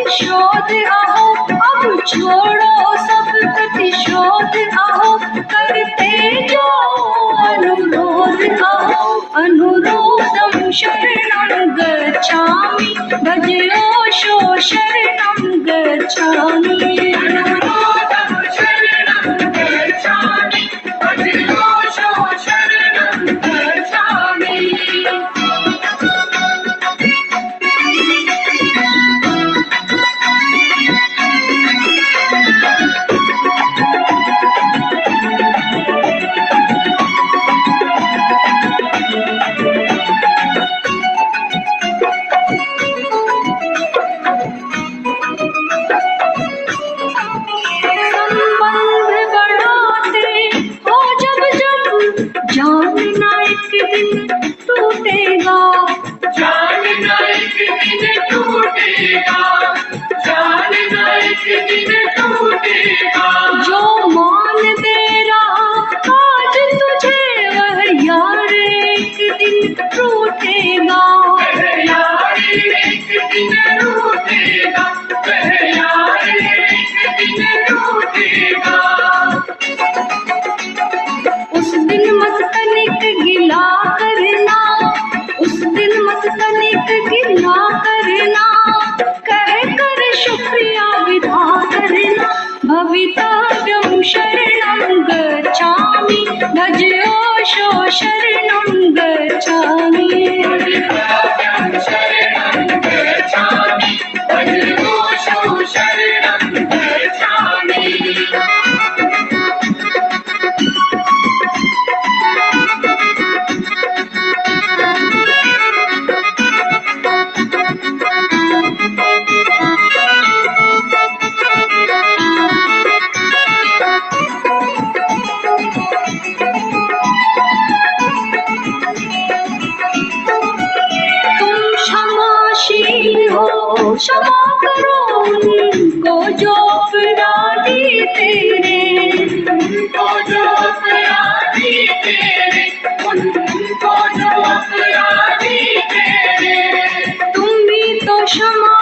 प्रतिशोध आओ, अब छोड़ो सब प्रतिशोध आओ, करते जाओ अनुरोध आओ, अनुरोधं शरणं गच्छामि, भजो शो शरणं गच्छामि, अनुरोधं शरणं गच्छामि, भजो शो शरणं गच्छामि। जानना एक दिन टूटेगा, जानना एक दिन टूटेगा, जानना एक दिन टूटेगा, जो मान दे रहा आज तुझे वह यार एक दिन टूटेगा, वह यार एक दिन टूटेगा, वह यार एक दिन टूटेगा। उस दिन मत तनिक गिला करना, उस दिन मत तनिक गिला करना, कह कर शुक्रिया विदा करना, भवितव्यं शरणं गच्छामि, भजो शो शरणं गच्छामि, भवितव्यं शरणं गच्छामि, भजो शो शरणं गच्छामि। क्षमा करो उनको जो अपराधी तेरे, उनको जो अपराधी तेरे, उनको जो अपराधी तेरे, तुम भी तो क्षमा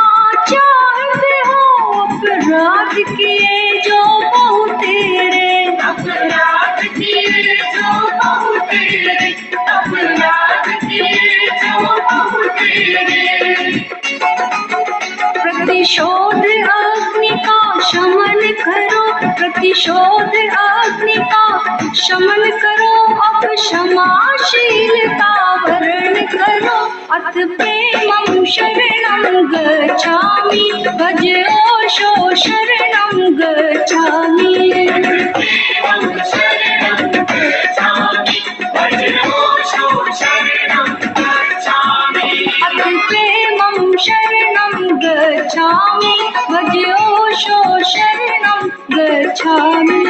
चाहते हो अपराध किए जो बहु तेरे, अपराध किए जो बहु तेरे, अपराध किए जो बहु तेरे। प्रतिशोध अग्नि का शमन करो, प्रतिशोध अग्नि का शमन करो, अब क्षमाशीलता वर्ण करो, अथ प्रेमं शरणं गच्छामि, भजो शो शरणं गच्छामि, प्रेमं शरणं गच्छामि, भजो शो शरणं गच्छामि, अथ प्रेमं शरणं गच्छामि, भजो शो शरणं गच्छामि,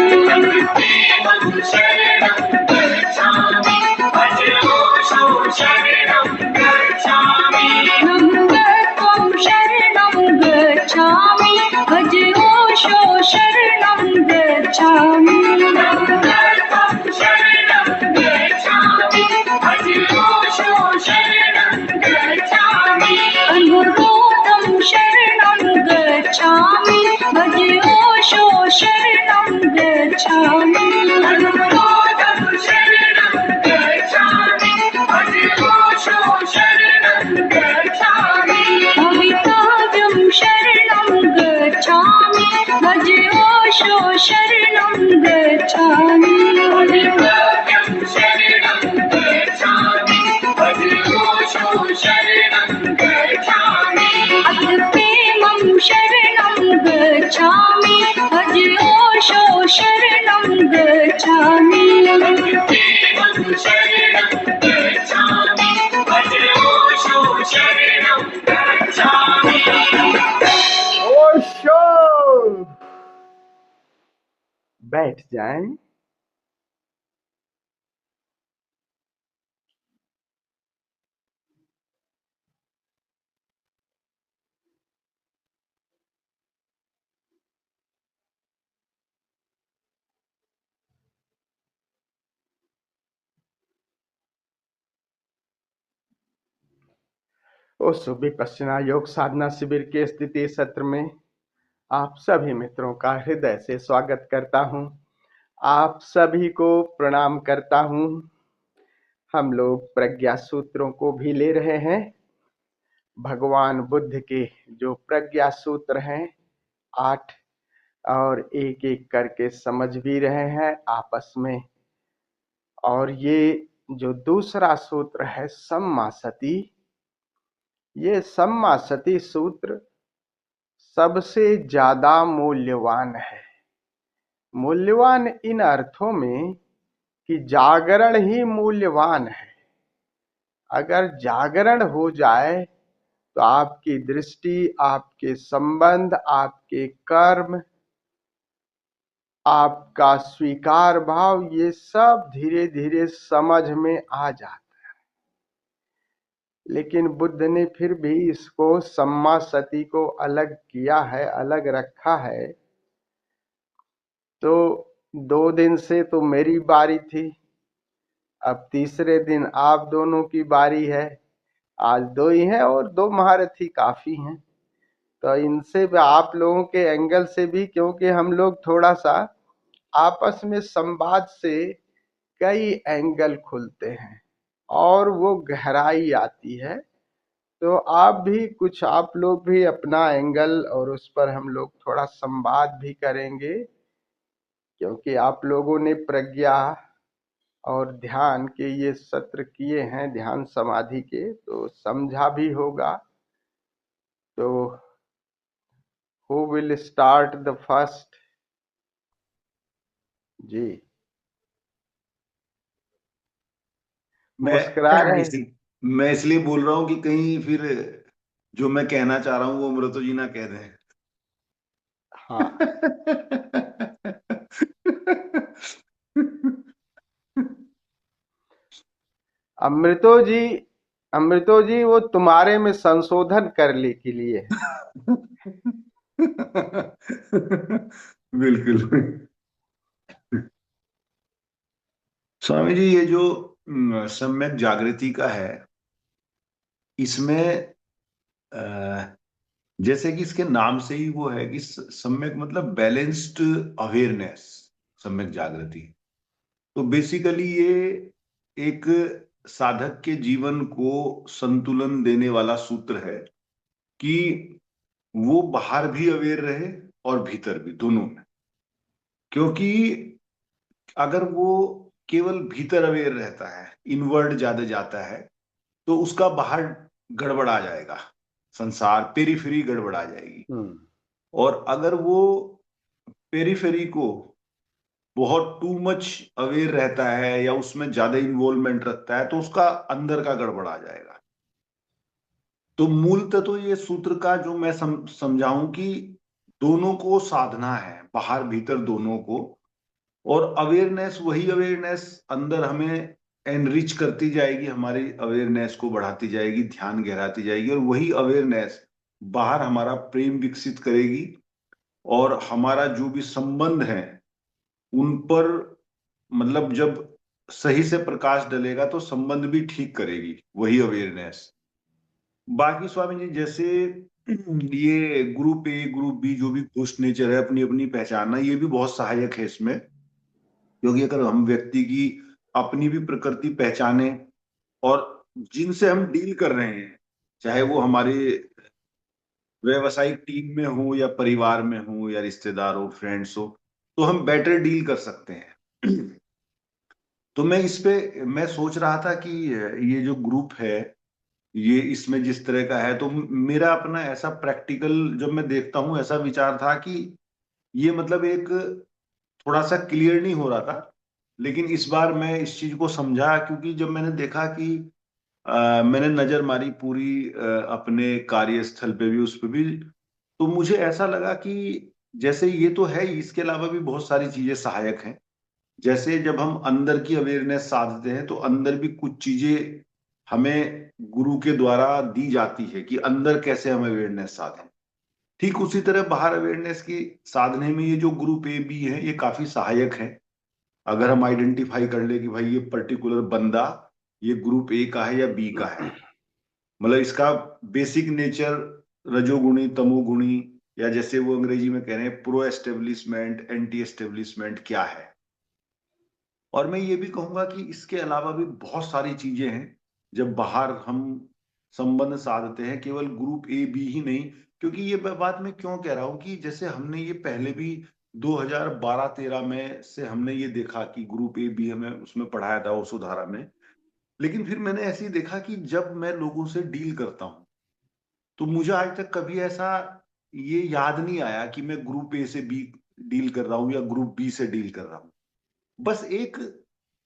प्रेमं शरणं गच्छामि, भजो शो शरणं गच्छामि, नमस्त्वं शरणं गच्छामि, भजो शो शरणं गच्छामि, नमस्त्वं शरणं गच्छामि, भजो शो शरणं गच्छामि, अनुरोधं शरणं गच्छामि, भजो शो शरणं गच्छामि, अनुरोधं शरणं गच्छामि, भजो शो शरणं गच्छामि, भवितव्यं शरणं गच्छामि, भजो शो शरणं गच्छामि, भवितव्यं शरणं गच्छामि, भजो शो शरणं गच्छामि, अथ प्रेमं शरणं गच्छामि, भजो शो शरणं गच्छामि, प्रेमं शरणं गच्छामि, भजो शो शरणं गच्छामि। ओशो। बैठ जाएं। उस विपश्यना योग साधना शिविर के स्थिति सत्र में आप सभी मित्रों का हृदय से स्वागत करता हूं। आप सभी को प्रणाम करता हूं। हम लोग प्रज्ञा सूत्रों को भी ले रहे हैं। भगवान बुद्ध के जो प्रज्ञा सूत्र हैं 8, और एक एक करके समझ भी रहे हैं आपस में। और ये जो दूसरा सूत्र है सम्मा सती, ये सम्मा सती सूत्र सबसे ज्यादा मूल्यवान है। मूल्यवान इन अर्थों में कि जागरण ही मूल्यवान है। अगर जागरण हो जाए तो आपकी दृष्टि, आपके संबंध, आपके कर्म, आपका स्वीकार भाव, ये सब धीरे धीरे समझ में आ जाता। लेकिन बुद्ध ने फिर भी इसको सम्मा सती को अलग किया है, अलग रखा है। तो 2 दिन से तो मेरी बारी थी, अब तीसरे दिन आप दोनों की बारी है। आज 2 ही हैं और 2 महारथी काफी हैं। तो इनसे भी, आप लोगों के एंगल से भी, क्योंकि हम लोग थोड़ा सा आपस में संवाद से कई एंगल खुलते हैं और वो गहराई आती है। तो आप भी कुछ, आप लोग भी अपना एंगल, और उस पर हम लोग थोड़ा संवाद भी करेंगे, क्योंकि आप लोगों ने प्रज्ञा और ध्यान के ये सत्र किए हैं, ध्यान समाधि के, तो समझा भी होगा। तो who will start the first? जी, मुस्कुरा रहे हैं। मैं इसलिए बोल रहा हूँ कि कहीं फिर जो मैं कहना चाह रहा हूँ वो अमृतो जी ना कह दें। हाँ, अमृतो जी, अमृतो जी, वो तुम्हारे में संशोधन करने के लिए है। बिल्कुल स्वामी जी, ये जो सम्यक जागृति का है, इसमें जैसे कि इसके नाम से ही वो है कि सम्यक मतलब बैलेंस्ड अवेयरनेस, सम्यक जागृति। तो बेसिकली ये एक साधक के जीवन को संतुलन देने वाला सूत्र है कि वो बाहर भी अवेयर रहे और भीतर भी, दोनों में। क्योंकि अगर वो केवल भीतर अवेयर रहता है, इनवर्ड ज्यादा जाता है, तो उसका बाहर गड़बड़ा जाएगा, संसार पेरीफेरी गड़बड़ा जाएगी। और अगर वो पेरीफेरी को बहुत टू मच अवेयर रहता है या उसमें ज्यादा इन्वॉल्वमेंट रखता है, तो उसका अंदर का गड़बड़ा जाएगा। तो मूलतः तो ये सूत्र का जो मैं समझाऊं कि दोनों को साधना है, बाहर भीतर दोनों को। और अवेयरनेस, वही अवेयरनेस अंदर हमें एनरिच करती जाएगी, हमारी अवेयरनेस को बढ़ाती जाएगी, ध्यान गहराती जाएगी। और वही अवेयरनेस बाहर हमारा प्रेम विकसित करेगी और हमारा जो भी संबंध है उन पर, मतलब जब सही से प्रकाश डलेगा तो संबंध भी ठीक करेगी वही अवेयरनेस। बाकी स्वामी जी, जैसे ये ग्रुप ए ग्रुप बी जो भी घोस्ट नेचर है, अपनी अपनी पहचानना, ये भी बहुत सहायक है इसमें। क्योंकि अगर हम व्यक्ति की अपनी भी प्रकृति पहचाने और जिनसे हम डील कर रहे हैं, चाहे वो हमारे व्यवसायिक टीम में हो या परिवार में हो या रिश्तेदार हो, फ्रेंड्स हो, तो हम बेटर डील कर सकते हैं। तो मैं इस पे मैं सोच रहा था कि ये जो ग्रुप है, ये इसमें जिस तरह का है, तो मेरा अपना ऐसा प्रैक्टिकल जब मैं देखता हूँ, ऐसा विचार था कि ये मतलब एक थोड़ा सा क्लियर नहीं हो रहा था। लेकिन इस बार मैं इस चीज को समझा, क्योंकि जब मैंने देखा कि मैंने नजर मारी पूरी अपने कार्यस्थल पे भी, उस पे भी, तो मुझे ऐसा लगा कि जैसे ये तो है ही, इसके अलावा भी बहुत सारी चीजें सहायक हैं। जैसे जब हम अंदर की अवेयरनेस साधते हैं, तो अंदर भी कुछ चीजें हमें गुरु के द्वारा दी जाती है कि अंदर कैसे हम अवेयरनेस साधें। ठीक उसी तरह बाहर अवेयरनेस की साधने में ये जो ग्रुप ए बी है, ये काफी सहायक है। अगर हम आइडेंटिफाई कर ले कि भाई ये पर्टिकुलर बंदा ये ग्रुप ए का है या बी का है, मतलब इसका बेसिक नेचर रजोगुणी तमोगुणी, या जैसे वो अंग्रेजी में कह रहे हैं प्रो एस्टेब्लिशमेंट एंटी एस्टेब्लिशमेंट क्या है। और मैं ये भी कहूंगा कि इसके अलावा भी बहुत सारी चीजें हैं। जब बाहर हम संबंध साधते हैं, केवल ग्रुप ए बी ही नहीं, क्योंकि ये बात मैं क्यों कह रहा हूं कि जैसे हमने ये पहले भी 2012-13 में से हमने ये देखा कि ग्रुप ए बी हमें उसमें पढ़ाया था वसुधारा में। लेकिन फिर मैंने ऐसे ही देखा कि जब मैं लोगों से डील करता हूँ, तो मुझे आज तक कभी ऐसा ये याद नहीं आया कि मैं ग्रुप ए से बी डील कर रहा हूँ या ग्रुप बी से डील कर रहा हूँ। बस एक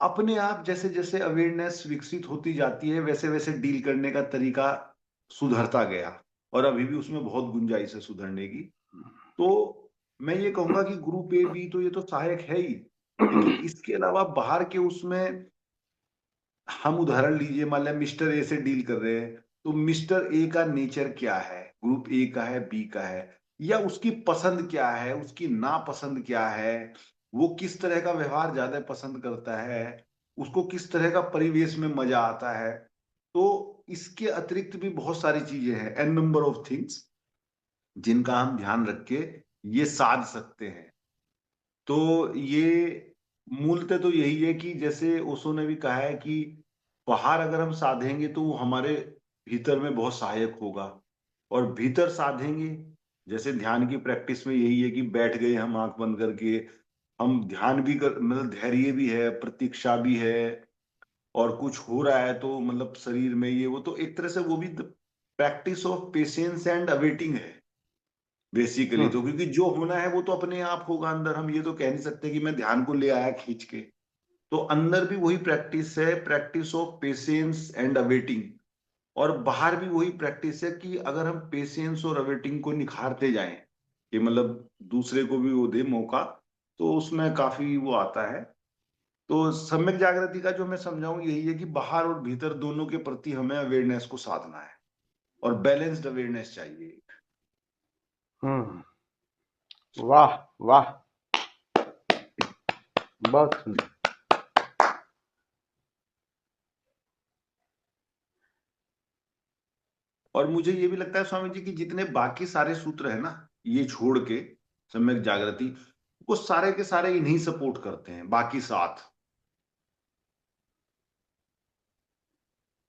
अपने आप जैसे जैसे अवेयरनेस विकसित होती जाती है, वैसे वैसे डील करने का तरीका सुधरता गया, और अभी भी उसमें बहुत गुंजाइश है सुधरने की। तो मैं ये कहूंगा कि ग्रुप ए बी तो ये तो सहायक है ही, लेकिन इसके अलावा बाहर के उसमें हम उदाहरण लीजिए, मान लिया मिस्टर ए से डील कर रहे हैं, तो मिस्टर ए का नेचर क्या है, ग्रुप ए का है बी का है, या उसकी पसंद क्या है, उसकी नापसंद क्या है, वो किस तरह का व्यवहार ज्यादा पसंद करता है, उसको किस तरह का परिवेश में मजा आता है। तो इसके अतिरिक्त भी बहुत सारी चीजें हैं, एन नंबर ऑफ थिंग्स, जिनका हम ध्यान रख के ये साध सकते हैं। तो ये मूलतः तो यही है कि जैसे ओशो ने भी कहा है कि बाहर अगर हम साधेंगे तो वो हमारे भीतर में बहुत सहायक होगा, और भीतर साधेंगे, जैसे ध्यान की प्रैक्टिस में यही है कि बैठ गए हम आंख बंद करके, हम ध्यान भी कर, मतलब धैर्य भी है, प्रतीक्षा भी है, और कुछ हो रहा है तो मतलब शरीर में ये वो, तो एक तरह से वो भी practice of patience and awaiting है बेसिकली। हम्म, तो क्योंकि जो होना है वो तो अपने आप होगा अंदर, हम ये तो कह नहीं सकते कि मैं ध्यान को ले आया खींच के। तो अंदर भी वही प्रैक्टिस है, practice of patience and awaiting, और बाहर भी वही प्रैक्टिस है कि अगर हम पेशेंस और अवेटिंग को निखारते जाएं, कि मतलब दूसरे को भी वो दे मौका, तो उसमें काफी वो आता है। तो सम्यक जागृति का जो मैं समझाऊं यही है कि बाहर और भीतर दोनों के प्रति हमें अवेयरनेस को साधना है, और बैलेंस्ड अवेयरनेस चाहिए। हम्म, वाह वाह, बहुत सुंदर। और मुझे ये भी लगता है स्वामी जी कि जितने बाकी सारे सूत्र है ना, ये छोड़ के सम्यक जागृति, वो सारे के सारे इन्हीं सपोर्ट करते हैं, बाकी साथ।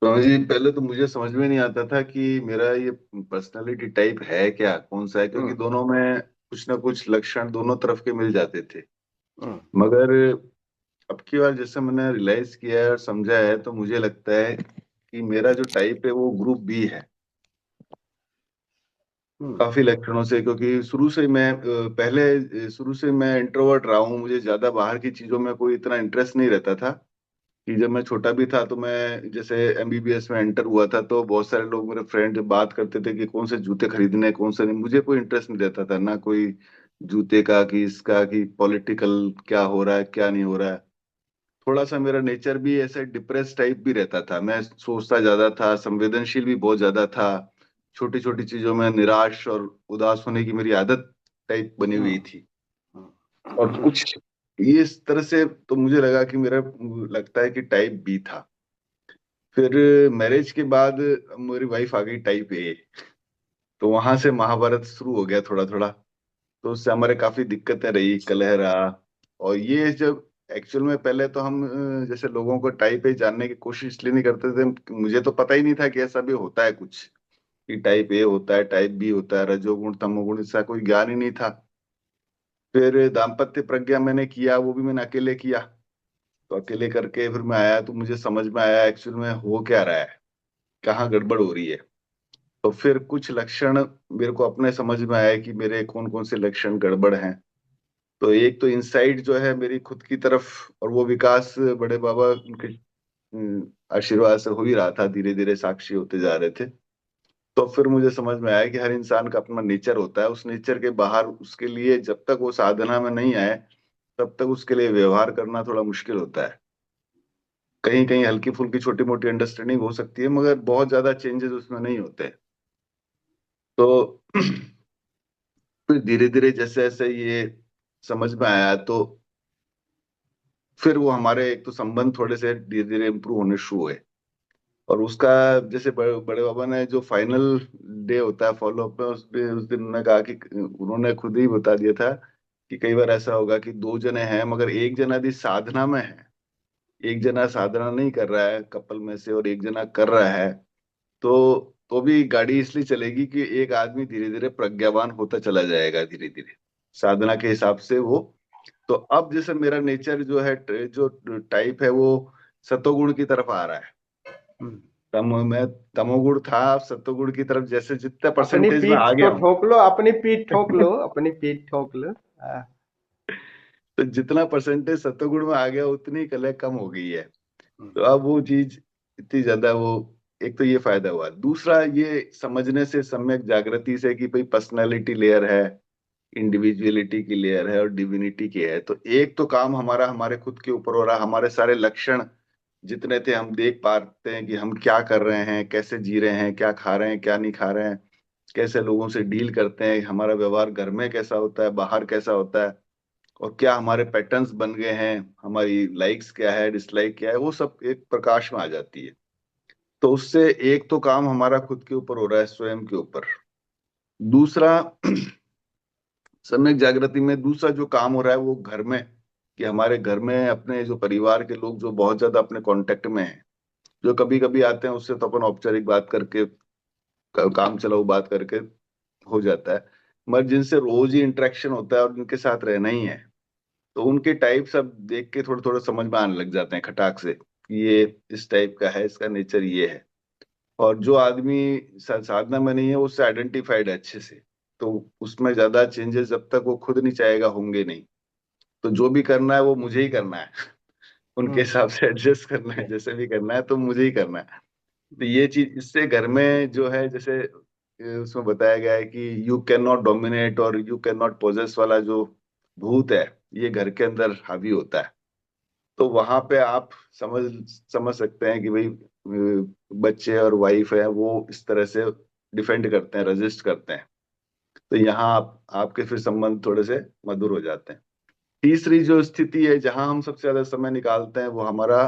स्वामी जी, पहले तो मुझे समझ में नहीं आता था कि मेरा ये पर्सनालिटी टाइप है क्या, कौन सा है, क्योंकि हम्म, दोनों में कुछ ना कुछ लक्षण दोनों तरफ के मिल जाते थे। हम्म, मगर अब की बार जैसे मैंने रियलाइज किया है और समझा है, तो मुझे लगता है कि मेरा जो टाइप है वो ग्रुप बी है, हम्म, काफी लक्षणों से। क्योंकि शुरू से मैं शुरू से मैं इंट्रोवर्ट रहा हूँ, मुझे ज्यादा बाहर की चीजों में कोई इतना इंटरेस्ट नहीं रहता था। कि जब मैं छोटा भी था तो मैं जैसे एमबीबीएस में एंटर हुआ था, तो बहुत सारे लोग मेरे फ्रेंड बात करते थे कि कौन से जूते खरीदने हैं, कौन से नहीं। मुझे कोई इंटरेस्ट नहीं रहता था, ना कोई जूते का कि इसका कि पॉलिटिकल क्या हो रहा है क्या नहीं हो रहा है। थोड़ा सा मेरा नेचर भी ऐसे डिप्रेस टाइप भी रहता था, मैं सोचता ज्यादा था, संवेदनशील भी बहुत ज्यादा था। छोटी छोटी चीजों में निराश और उदास होने की मेरी आदत टाइप बनी हुई हम्म, थी। और हम्म, कुछ ये इस तरह से तो मुझे लगा कि मेरा लगता है कि टाइप बी था। फिर मैरिज के बाद मेरी वाइफ आ गई टाइप ए, तो वहां से महाभारत शुरू हो गया थोड़ा थोड़ा। तो उससे हमारे काफी दिक्कतें रही, कलह रहा। और ये जब एक्चुअल में पहले तो हम जैसे लोगों को टाइप ए जानने की कोशिश इसलिए नहीं करते थे, मुझे तो पता ही नहीं था कि ऐसा भी होता है कुछ, कि टाइप ए होता है, टाइप बी होता है, रजोगुण तमोगुण, इसका कोई ज्ञान ही नहीं था। फिर दाम्पत्य प्रज्ञा मैंने किया, वो भी मैंने अकेले किया। तो अकेले करके फिर मैं आया तो मुझे समझ में आया एक्चुअल में हो क्या रहा है, कहाँ गड़बड़ हो रही है। तो फिर कुछ लक्षण मेरे को अपने समझ में आया कि मेरे कौन कौन से लक्षण गड़बड़ हैं। तो एक तो इनसाइट जो है मेरी खुद की तरफ, और वो विकास बड़े बाबा उनके आशीर्वाद से हो ही रहा था, धीरे धीरे साक्षी होते जा रहे थे। तो फिर मुझे समझ में आया कि हर इंसान का अपना नेचर होता है, उस नेचर के बाहर उसके लिए जब तक वो साधना में नहीं आए, तब तक उसके लिए व्यवहार करना थोड़ा मुश्किल होता है। कहीं कहीं हल्की फुल्की छोटी मोटी अंडरस्टैंडिंग हो सकती है, मगर बहुत ज्यादा चेंजेस उसमें नहीं होते। तो फिर धीरे धीरे जैसे जैसे ये समझ में आया, तो फिर वो हमारे एक तो संबंध थोड़े से धीरे धीरे इम्प्रूव होने शुरू हुए। और उसका जैसे बड़े बाबा ने जो फाइनल डे होता है फॉलो अप में, उस दिन उन्होंने कहा कि उन्होंने खुद ही बता दिया था कि कई बार ऐसा होगा कि दो जने हैं मगर एक जना यदि साधना में है, एक जना साधना नहीं कर रहा है कपल में से और एक जना कर रहा है, तो भी गाड़ी इसलिए चलेगी कि एक आदमी धीरे धीरे प्रज्ञावान होता चला जाएगा धीरे धीरे साधना के हिसाब से वो। तो अब जैसे मेरा नेचर जो है, जो टाइप है वो सतोगुण की तरफ आ रहा है। हम्म। मैं तमोगुण था, अब सतोगुण की तरफ जैसे जितने अपनी परसेंटेज में आ पीठ गया तो हूँ, ठोक लो, अपनी पीठ ठोक लो, अपनी पीठ ठोक लो। तो जितना परसेंटेज सतोगुण में आ गया उतनी कले कम हो गई है। हम्म। तो अब वो चीज इतनी ज्यादा वो, एक तो ये फायदा हुआ, दूसरा ये समझने से सम्यक जागृति से कि भाई पर्सनालिटी लेयर है, इंडिविजुअलिटी की लेयर है और डिविनिटी की है। तो एक तो काम हमारा हमारे खुद के ऊपर हो रहा, हमारे सारे लक्षण जितने थे हम देख पाते हैं कि हम क्या कर रहे हैं, कैसे जी रहे हैं, क्या खा रहे हैं, क्या नहीं खा रहे हैं, कैसे लोगों से डील करते हैं, हमारा व्यवहार घर में कैसा होता है, बाहर कैसा होता है, और क्या हमारे पैटर्न्स बन गए हैं, हमारी लाइक्स क्या है, डिसलाइक क्या है, वो सब एक प्रकाश में आ जाती है। तो उससे एक तो काम हमारा खुद के ऊपर हो रहा है, स्वयं के ऊपर। दूसरा सम्यक जागृति में दूसरा जो काम हो रहा है वो घर में, कि हमारे घर में अपने जो परिवार के लोग जो बहुत ज्यादा अपने कांटेक्ट में हैं, जो कभी कभी आते हैं उससे तो अपन औपचारिक बात करके, काम चलाऊ बात करके हो जाता है, मगर जिनसे रोज ही इंटरेक्शन होता है और जिनके साथ रहना ही है, तो उनके टाइप सब देख के थोड़े थोड़े समझ में आने लग जाते हैं खटाक से कि ये इस टाइप का है, इसका नेचर ये है। और जो आदमी साधना में नहीं है उससे आइडेंटिफाइड है अच्छे से, तो उसमें ज्यादा चेंजेस जब तक वो खुद नहीं चाहेगा होंगे नहीं। तो जो भी करना है वो मुझे ही करना है उनके हम्म। हिसाब से एडजस्ट करना है, जैसे भी करना है तो मुझे ही करना है। तो ये चीज इससे घर में जो है, जैसे उसमें बताया गया है कि यू कैन नॉट डोमिनेट और यू कैन नॉट पोजेस वाला जो भूत है, ये घर के अंदर हावी होता है। तो वहां पे आप समझ समझ सकते हैं कि भाई बच्चे और वाइफ है वो इस तरह से डिफेंड करते हैं, रेजिस्ट करते हैं। तो यहाँ आपके फिर संबंध थोड़े से मधुर हो जाते हैं। तीसरी जो स्थिति है जहां हम सबसे ज्यादा समय निकालते हैं वो हमारा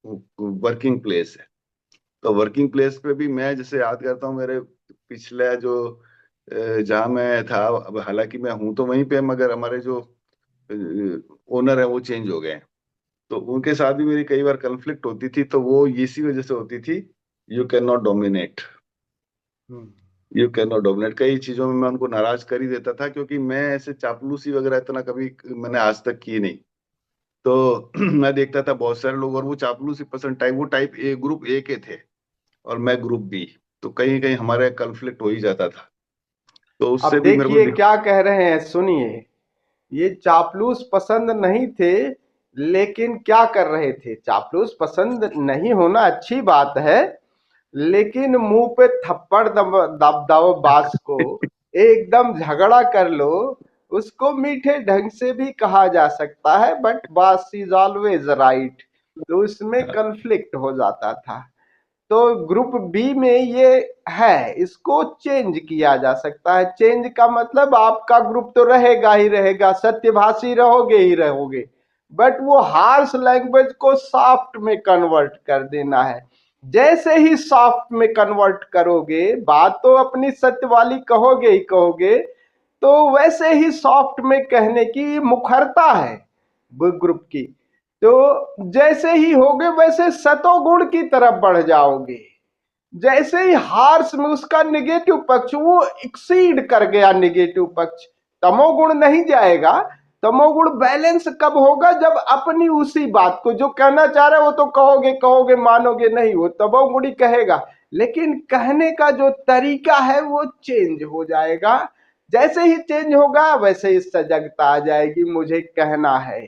वर्किंग प्लेस है। तो वर्किंग प्लेस पे भी मैं जैसे याद करता हूँ मेरे पिछले जो जहाँ मैं था, अब हालांकि मैं हूँ तो वहीं पे, मगर हमारे जो ओनर है वो चेंज हो गए हैं। तो उनके साथ भी मेरी कई बार कन्फ्लिक्ट होती थी, तो वो इसी वजह से होती थी, you can not dominate, hmm. You can not dominate. कई चीजों में मैं उनको नाराज कर ही देता था क्योंकि मैं ऐसे चापलूसी वगैरह इतना कभी मैंने आज तक की नहीं। तो मैं देखता था बहुत सारे लोग, और वो चापलूसी पसंद टाइप, वो टाइप ए, ग्रुप ए के थे और मैं ग्रुप बी, तो कहीं कहीं हमारे कन्फ्लिक्ट हो ही जाता था। तो अब उससे भी मेरे को देखिए क्या कह रहे हैं, सुनिए। ये चापलूस पसंद नहीं थे, लेकिन क्या कर रहे थे? चापलूस पसंद नहीं होना अच्छी बात है, लेकिन मुंह पे थप्पड़ दब दब दो बास को, एकदम झगड़ा कर लो, उसको मीठे ढंग से भी कहा जा सकता है, बट बास इज ऑलवेज राइट। तो उसमें कन्फ्लिक्ट हो जाता था। तो ग्रुप बी में ये है, इसको चेंज किया जा सकता है। चेंज का मतलब आपका ग्रुप तो रहेगा ही रहेगा, सत्यभाषी रहोगे ही रहोगे, बट वो हार्श लैंग्वेज को सॉफ्ट में कन्वर्ट कर देना है। जैसे ही सॉफ्ट में कन्वर्ट करोगे, बात तो अपनी सत्य वाली कहोगे ही कहोगे, तो वैसे ही सॉफ्ट में कहने की मुखरता है ग्रुप की। तो जैसे ही होगे वैसे सतोगुण की तरफ बढ़ जाओगे। जैसे ही हार्श में उसका निगेटिव पक्ष वो एक्सीड कर गया, निगेटिव पक्ष, तमोगुण नहीं जाएगा। तमोगुण बैलेंस कब होगा? जब अपनी उसी बात को जो कहना चाह रहे हो वो तो कहोगे कहोगे, मानोगे नहीं, वो तमोगुण ही कहेगा, लेकिन कहने का जो तरीका है वो चेंज हो जाएगा। जैसे ही चेंज होगा वैसे ही सजगता आ जाएगी, मुझे कहना है,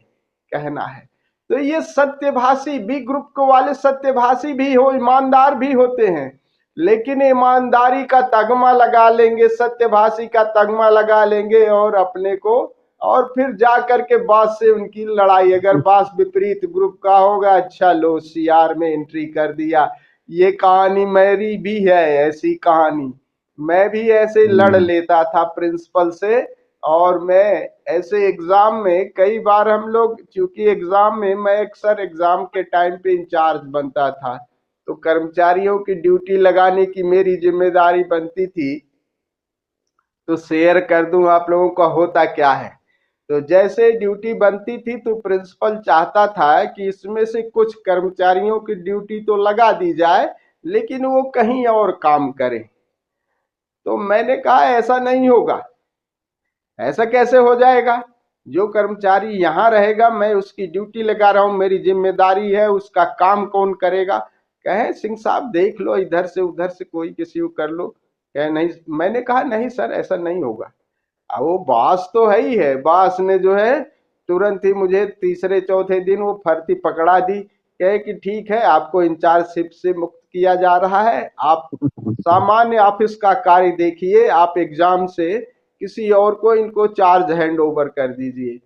कहना है। तो ये सत्यभाषी बी ग्रुप को वाले सत्यभाषी भी हो, ईमानदार भी होते हैं, लेकिन ईमानदारी का तगमा लगा लेंगे, सत्यभाषी का तगमा लगा लेंगे और अपने को, और फिर जा करके बास से उनकी लड़ाई। अगर बास विपरीत ग्रुप का होगा, अच्छा लो सीआर में एंट्री कर दिया। ये कहानी मेरी भी है, ऐसी कहानी मैं भी ऐसे लड़ लेता था प्रिंसिपल से। और मैं ऐसे एग्जाम में कई बार, हम लोग चूंकि एग्जाम में मैं अक्सर एग्जाम के टाइम पे इंचार्ज बनता था, तो कर्मचारियों की ड्यूटी लगाने की मेरी जिम्मेदारी बनती थी। तो शेयर कर दूं आप लोगों का होता क्या है। तो जैसे ड्यूटी बनती थी तो प्रिंसिपल चाहता था कि इसमें से कुछ कर्मचारियों की ड्यूटी तो लगा दी जाए, लेकिन वो कहीं और काम करें। तो मैंने कहा ऐसा नहीं होगा। ऐसा कैसे हो जाएगा? जो कर्मचारी यहाँ रहेगा मैं उसकी ड्यूटी लगा रहा हूं, मेरी जिम्मेदारी है, उसका काम कौन करेगा? कहे सिंह साहब देख लो, इधर से उधर से कोई किसी को कर लो। कहे नहीं। मैंने कहा नहीं सर, ऐसा नहीं होगा। अब वो बॉस तो है ही है। बॉस ने जो है तुरंत ही मुझे तीसरे चौथे दिन वो फर्ती पकड़ा दी। कहे कि ठीक है, आपको इंचार्जशिप से मुक्त किया जा रहा है, आप सामान्य ऑफिस का कार्य देखिए, आप एग्जाम से किसी और को इनको चार्ज हैंड ओवर कर दीजिए।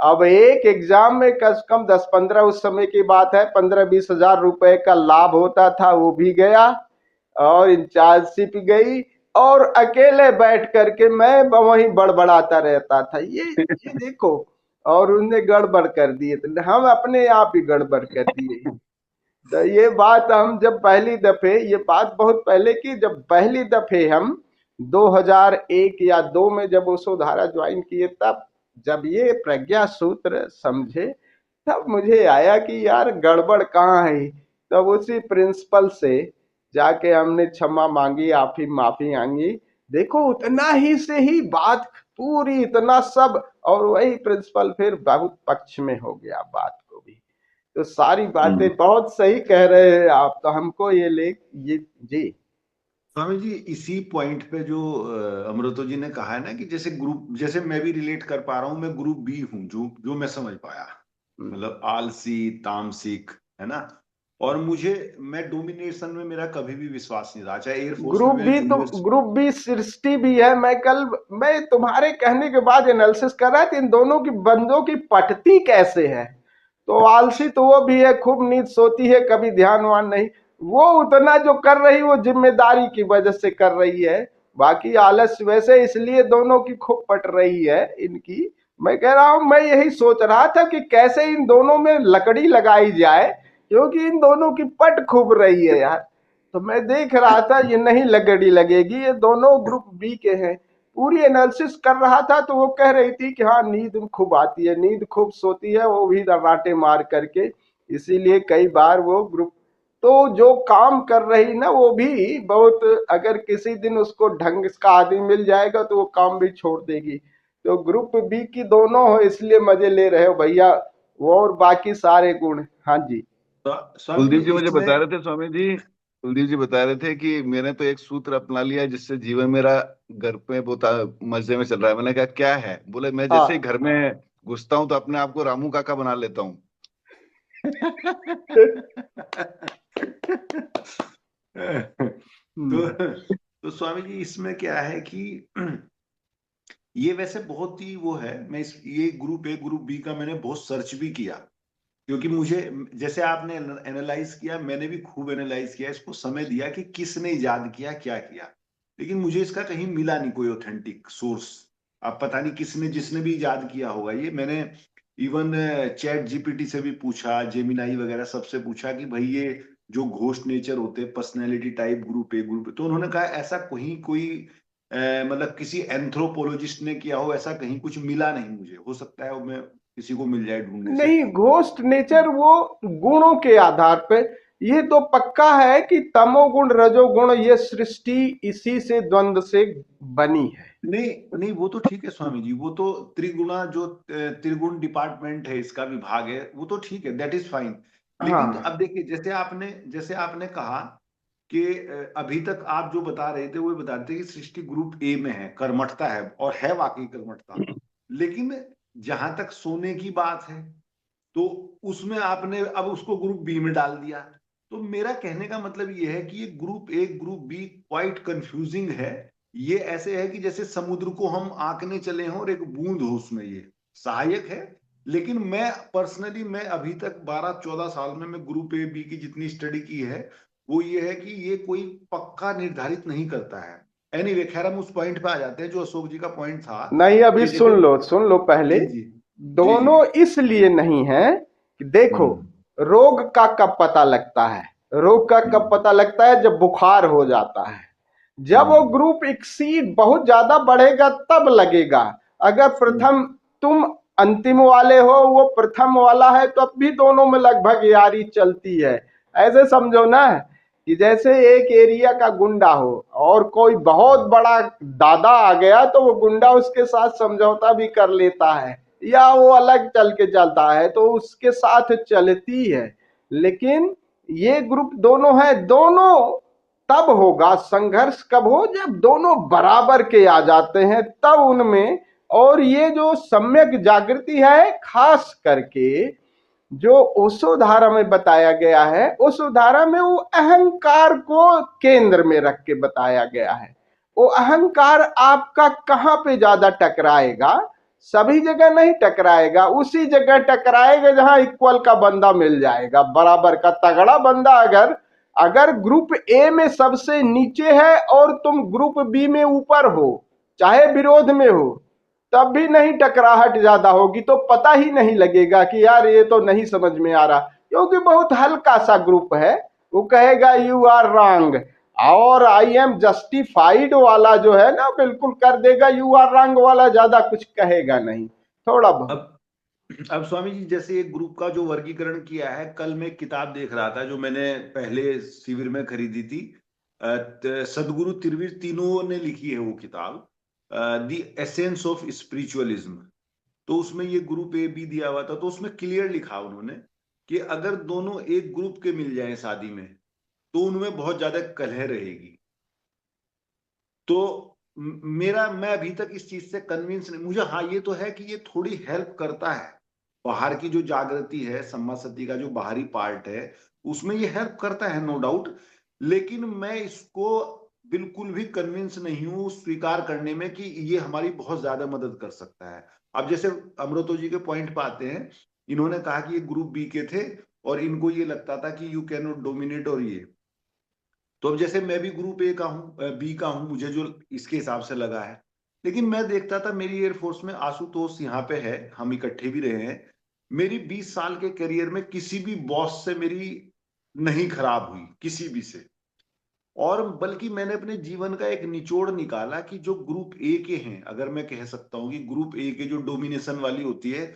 अब एक एग्जाम में कम से कम 10-15, उस समय की बात है, 15-20 हजार रुपए का लाभ होता था, वो भी गया और इंचार्जशिप गई, और अकेले बैठ करके मैं वहीं बड़बड़ाता रहता था, ये देखो। और उनने गड़बड़ कर दिए, तो हम अपने आप ही गड़बड़ कर दिए। तो ये बात हम जब पहली दफे, ये बात बहुत पहले की, जब पहली दफे हम 2001 या 2 में जब वसुधारा ज्वाइन किए, तब जब ये प्रज्ञा सूत्र समझे, तब मुझे आया कि यार गड़बड़ कहाँ है। तब उसी प्रिंसिपल से जाके हमने क्षमा मांगी, आप ही माफी मांगी। देखो उतना ही से ही बात पूरी, इतना सब, और वही प्रिंसिपल फिर बहुत पक्ष में हो गया बात को भी। तो सारी बातें बहुत सही कह रहे हैं आप। तो हमको ये जी स्वामी जी, इसी पॉइंट पे जो अमृतो जी ने कहा है ना कि जैसे ग्रुप, जैसे मैं भी रिलेट कर पा रहा हूँ, मैं ग्रुप बी हूँ, जो मैं समझ पाया, मतलब आलसी तामसिक, है ना। और मैं डोमिनेशन में मेरा कभी भी विश्वास नहीं रहा, चाहे एयरफोर्स में मैं जूनियर। ग्रुप बी सृष्टि भी है। मैं तुम्हारे कहने के बाद एनालिसिस कर रहा था इन दोनों की बंदों की पटती कैसे है। तो आलसी तो वो भी है, खूब नींद सोती है, कभी ध्यानवान नहीं। वो उतना जो कर रही वो जिम्मेदारी की वजह से कर रही है, बाकी आलस वैसे, इसलिए दोनों की खूब पट रही है इनकी। मैं कह रहा हूं, मैं यही सोच रहा था कि कैसे इन दोनों में लकड़ी लगाई जाए, क्योंकि इन दोनों की पट खूब रही है यार। तो मैं देख रहा था ये नहीं लकड़ी लगेगी, ये दोनों ग्रुप बी के हैं। पूरी एनालिसिस कर रहा था तो वो कह रही थी कि हाँ नींद खूब आती है, नींद खूब सोती है, वो भी दर्राटे मार करके, इसीलिए कई बार वो ग्रुप, तो जो काम कर रही ना वो भी बहुत, अगर किसी दिन उसको ढंग का आदमी मिल जाएगा तो वो काम भी छोड़ देगी। तो ग्रुप बी की दोनों हो, इसलिए मजे ले रहे हो भैया, वो और बाकी सारे गुण। हाँ जी। स्वामी कुलदीप जी मुझे इसमें बता रहे थे, स्वामी जी कुलदीप जी बता रहे थे कि मैंने तो एक सूत्र अपना लिया जिससे जीवन मेरा घर पे बहुत मजे में चल रहा है। मैंने कहा क्या है? बोले मैं जैसे ही हाँ। घर में घुसता हूँ तो अपने आप को रामू काका बना लेता हूँ। तो स्वामी जी इसमें क्या है कि ये वैसे बहुत ही वो है, ये ग्रुप ए ग्रुप बी का मैंने बहुत सर्च भी किया, क्योंकि मुझे, जैसे आपने एनालाइज किया, मैंने भी खूब एनालाइज किया, इसको समय दिया कि किसने इजाद किया, क्या किया, लेकिन मुझे इसका कहीं मिला नहीं कोई ऑथेंटिक सोर्स। अब पता नहीं किसने, जिसने भी इजाद किया होगा ये। मैंने इवन चैट जीपीटी से भी पूछा, जेमिनाई वगैरह सबसे पूछा कि भाई ये जो घोस्ट नेचर होते हैं, personality type, group A group, तो उन्होंने कहा ऐसा कोई मतलब किसी एंथ्रोपोलॉजिस्ट ने किया हो, ऐसा कहीं कुछ मिला नहीं मुझे। हो सकता है वो मैं किसी को मिल जाए ढूंढने से। नहीं, घोस्ट नेचर वो गुणों के आधार पे, ये तो पक्का है कि तमोगुण रजोगुण ये सृष्टि इसी से द्वंद्व से बनी है। नहीं नहीं, वो तो ठीक है स्वामी जी, वो तो त्रिगुणा जो त्रिगुण डिपार्टमेंट है, इसका विभाग है, वो तो ठीक है, दैट इज फाइन। लेकिन हाँ अब देखिए, जैसे आपने कहा कि अभी तक आप जो बता रहे थे वो बता रहे थे कि सृष्टि ग्रुप ए में है, कर्मठता है, और है वाकई कर्मठता। लेकिन जहां तक सोने की बात है तो उसमें आपने अब उसको ग्रुप बी में डाल दिया। तो मेरा कहने का मतलब ये है कि ये group A group B quite confusing है। ये ऐसे है कि जैसे समुद्र को हम आंकने चले हों और एक बूंद हो उसमें, ये सहायक है। लेकिन मैं पर्सनली, मैं अभी तक 12-14 साल में मैं ग्रुप ए बी की जितनी स्टडी की है, वो ये है कि ये कोई पक्का निर्धारित नहीं करता है। एनीवे, खैर हम उस पॉइंट पे आ जाते हैं जो अशोक जी का पॉइंट था नहीं, अभी कि जैसे, सुन लो पहले। जी जी जी जी, दोनों इसलिए नहीं है कि देखो रोग का कब पता लगता है, रोग का कब पता लगता है? जब बुखार हो जाता है, जब वो ग्रुप एक्सीड बहुत ज्यादा बढ़ेगा तब लगेगा। अगर प्रथम तुम अंतिम वाले हो, वो प्रथम वाला है, तो अब भी दोनों में लगभग यारी चलती है। ऐसे समझो ना कि जैसे एक एरिया का गुंडा हो और कोई बहुत बड़ा दादा आ गया, तो वो गुंडा उसके साथ समझौता भी कर लेता है या वो अलग चल के चलता है, तो उसके साथ चलती है। लेकिन ये ग्रुप दोनों है, दोनों तब होगा संघर्ष कब हो, जब दोनों बराबर के आ जाते हैं तब उनमें। और ये जो सम्यक जागृति है, खास करके जो ओशो धारा में बताया गया है, उस धारा में वो अहंकार को केंद्र में रख के बताया गया है। वो अहंकार आपका कहाँ पे ज्यादा टकराएगा? सभी जगह नहीं टकराएगा, उसी जगह टकराएगा जहां इक्वल का बंदा मिल जाएगा, बराबर का तगड़ा बंदा। अगर अगर ग्रुप ए में सबसे नीचे है और तुम ग्रुप बी में ऊपर हो, चाहे विरोध में हो, तब भी नहीं टकराहट ज्यादा होगी, तो पता ही नहीं लगेगा कि यार ये तो नहीं समझ में आ रहा, क्योंकि बहुत हल्का सा ग्रुप है। वो कहेगा यू आर रॉन्ग, और आई एम जस्टिफाइड वाला जो है ना, बिल्कुल कर देगा। यू आर रॉन्ग वाला ज्यादा कुछ कहेगा नहीं, थोड़ा बहुत। अब स्वामी जी, जैसे एक ग्रुप का जो वर्गीकरण किया है, कल मैं एक किताब देख रहा था जो मैंने पहले शिविर में खरीदी थी। सदगुरु त्रिविर तीनों ने लिखी है वो किताब, द एसेंस ऑफ स्पिरिचुअलिज्म। तो उसमें ये ग्रुप ए बी दिया हुआ था, तो उसमें क्लियर लिखा उन्होंने कि अगर दोनों एक ग्रुप के मिल जाएं शादी में, तो उनमें बहुत ज्यादा कलह रहेगी। तो मैं अभी तक इस चीज से कन्विंस नहीं। मुझे हाँ ये तो है कि ये थोड़ी हेल्प करता है, बाहर की जो जागृति है, सम्मा सती का जो बाहरी पार्ट है, उसमें ये हेल्प करता है, नो डाउट। लेकिन मैं इसको बिल्कुल भी कन्विंस नहीं हूं स्वीकार करने में कि ये हमारी बहुत ज्यादा मदद कर सकता है। अब जैसे अमृतो जी के पॉइंट पे आते हैं, इन्होंने कहा कि ये ग्रुप बी के थे और इनको ये लगता था कि यू कैन नॉट डोमिनेट, और ये तो अब जैसे मैं भी ग्रुप ए का हूँ, बी का हूँ, मुझे जो इसके हिसाब से लगा है। लेकिन मैं देखता था मेरी एयरफोर्स में आशुतोष यहाँ पे है, हम इकट्ठे भी रहे हैं। मेरी 20 साल के करियर में किसी भी बॉस से मेरी नहीं खराब हुई, किसी भी से। और बल्कि मैंने अपने जीवन का एक निचोड़ निकाला कि जो ग्रुप ए के हैं, अगर मैं कह सकता हूँ कि ग्रुप ए के जो डोमिनेशन वाली होती है,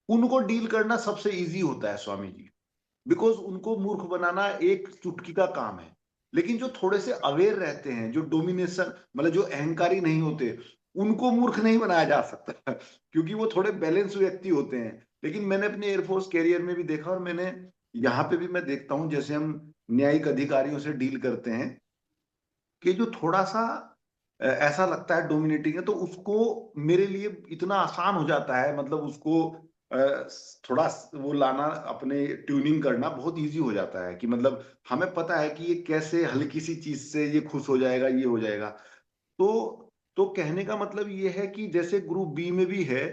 उनको डील करना सबसे इजी होता है स्वामी जी। बिकॉज उनको मूर्ख बनाना एक चुटकी का काम है। लेकिन जो थोड़े से अवेयर रहते हैं, जो डोमिनेशन मतलब जो अहंकारी नहीं होते, उनको मूर्ख नहीं बनाया जा सकता क्योंकि वो थोड़े बैलेंस व्यक्ति होते हैं। लेकिन मैंने अपने एयरफोर्स कैरियर में भी देखा, और मैंने यहाँ पे भी मैं देखता हूँ, जैसे हम न्यायिक अधिकारियों से डील करते हैं, कि जो थोड़ा सा ऐसा लगता है डोमिनेटिंग है, तो उसको मेरे लिए इतना आसान हो जाता है, मतलब उसको थोड़ा वो लाना, अपने ट्यूनिंग करना बहुत इजी हो जाता है। कि मतलब हमें पता है कि ये कैसे हल्की सी चीज से ये खुश हो जाएगा, ये हो जाएगा। तो कहने का मतलब ये है कि जैसे ग्रुप बी में भी है,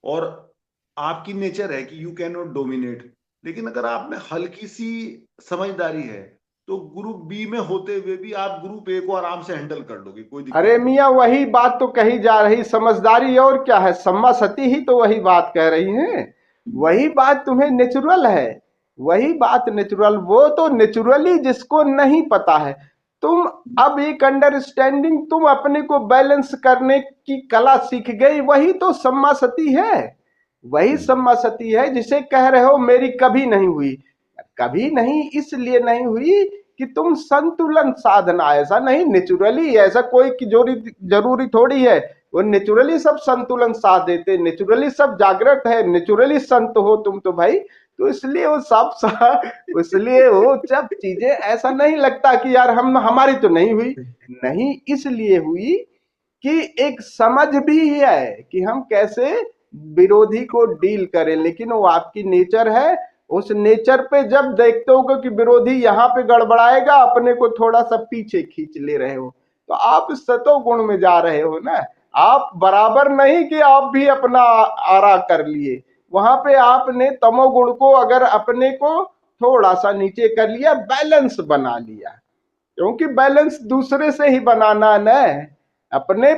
और आपकी नेचर है कि यू कैन नॉट डोमिनेट, लेकिन अगर आप में हल्की सी समझदारी है, तो ग्रुप बी में होते हुए भी आप ग्रुप ए को आराम से हैंडल कर लोगे, कोई दिक्कत अरे नहीं। मियाँ, वही बात तो कही जा रही, समझदारी और क्या है, सम्मा सती ही तो वही बात कह रही है। वही बात तुम्हें नेचुरल है, वही बात नेचुरल, वो तो नेचुरली जिसको नहीं पता है। तुम अब एक अंडरस्टैंडिंग, तुम अपने को बैलेंस करने की कला सीख गई, वही तो सम्मा सती है। वही सम्मा सती है जिसे कह रहे हो मेरी कभी नहीं हुई। कभी नहीं इसलिए नहीं हुई कि तुम संतुलन साधना, ऐसा नहीं, नेचुरली ऐसा कोई की जरूरी थोड़ी है। वो नेचुरली सब संतुलन साध देते, नेचुरली सब जागृत है, नेचुरली संत हो तुम तो भाई। तो इसलिए वो सब इसलिए वो सब चीजें ऐसा नहीं लगता कि यार हम हमारी तो नहीं हुई। नहीं इसलिए हुई कि एक समझ भी है कि हम कैसे विरोधी को डील करें, लेकिन वो आपकी नेचर है। उस नेचर पे जब देखते हो कि विरोधी यहाँ पे गड़बड़ाएगा, अपने को थोड़ा सा पीछे खींच ले रहे हो, तो आप सतो गुण में जा रहे हो ना। आप बराबर नहीं कि आप भी अपना आरा कर लिए, वहां पे आपने तमोगुण को अगर अपने को थोड़ा सा नीचे कर लिया, बैलेंस बना लिया। क्योंकि बैलेंस दूसरे से ही बनाना है, अपने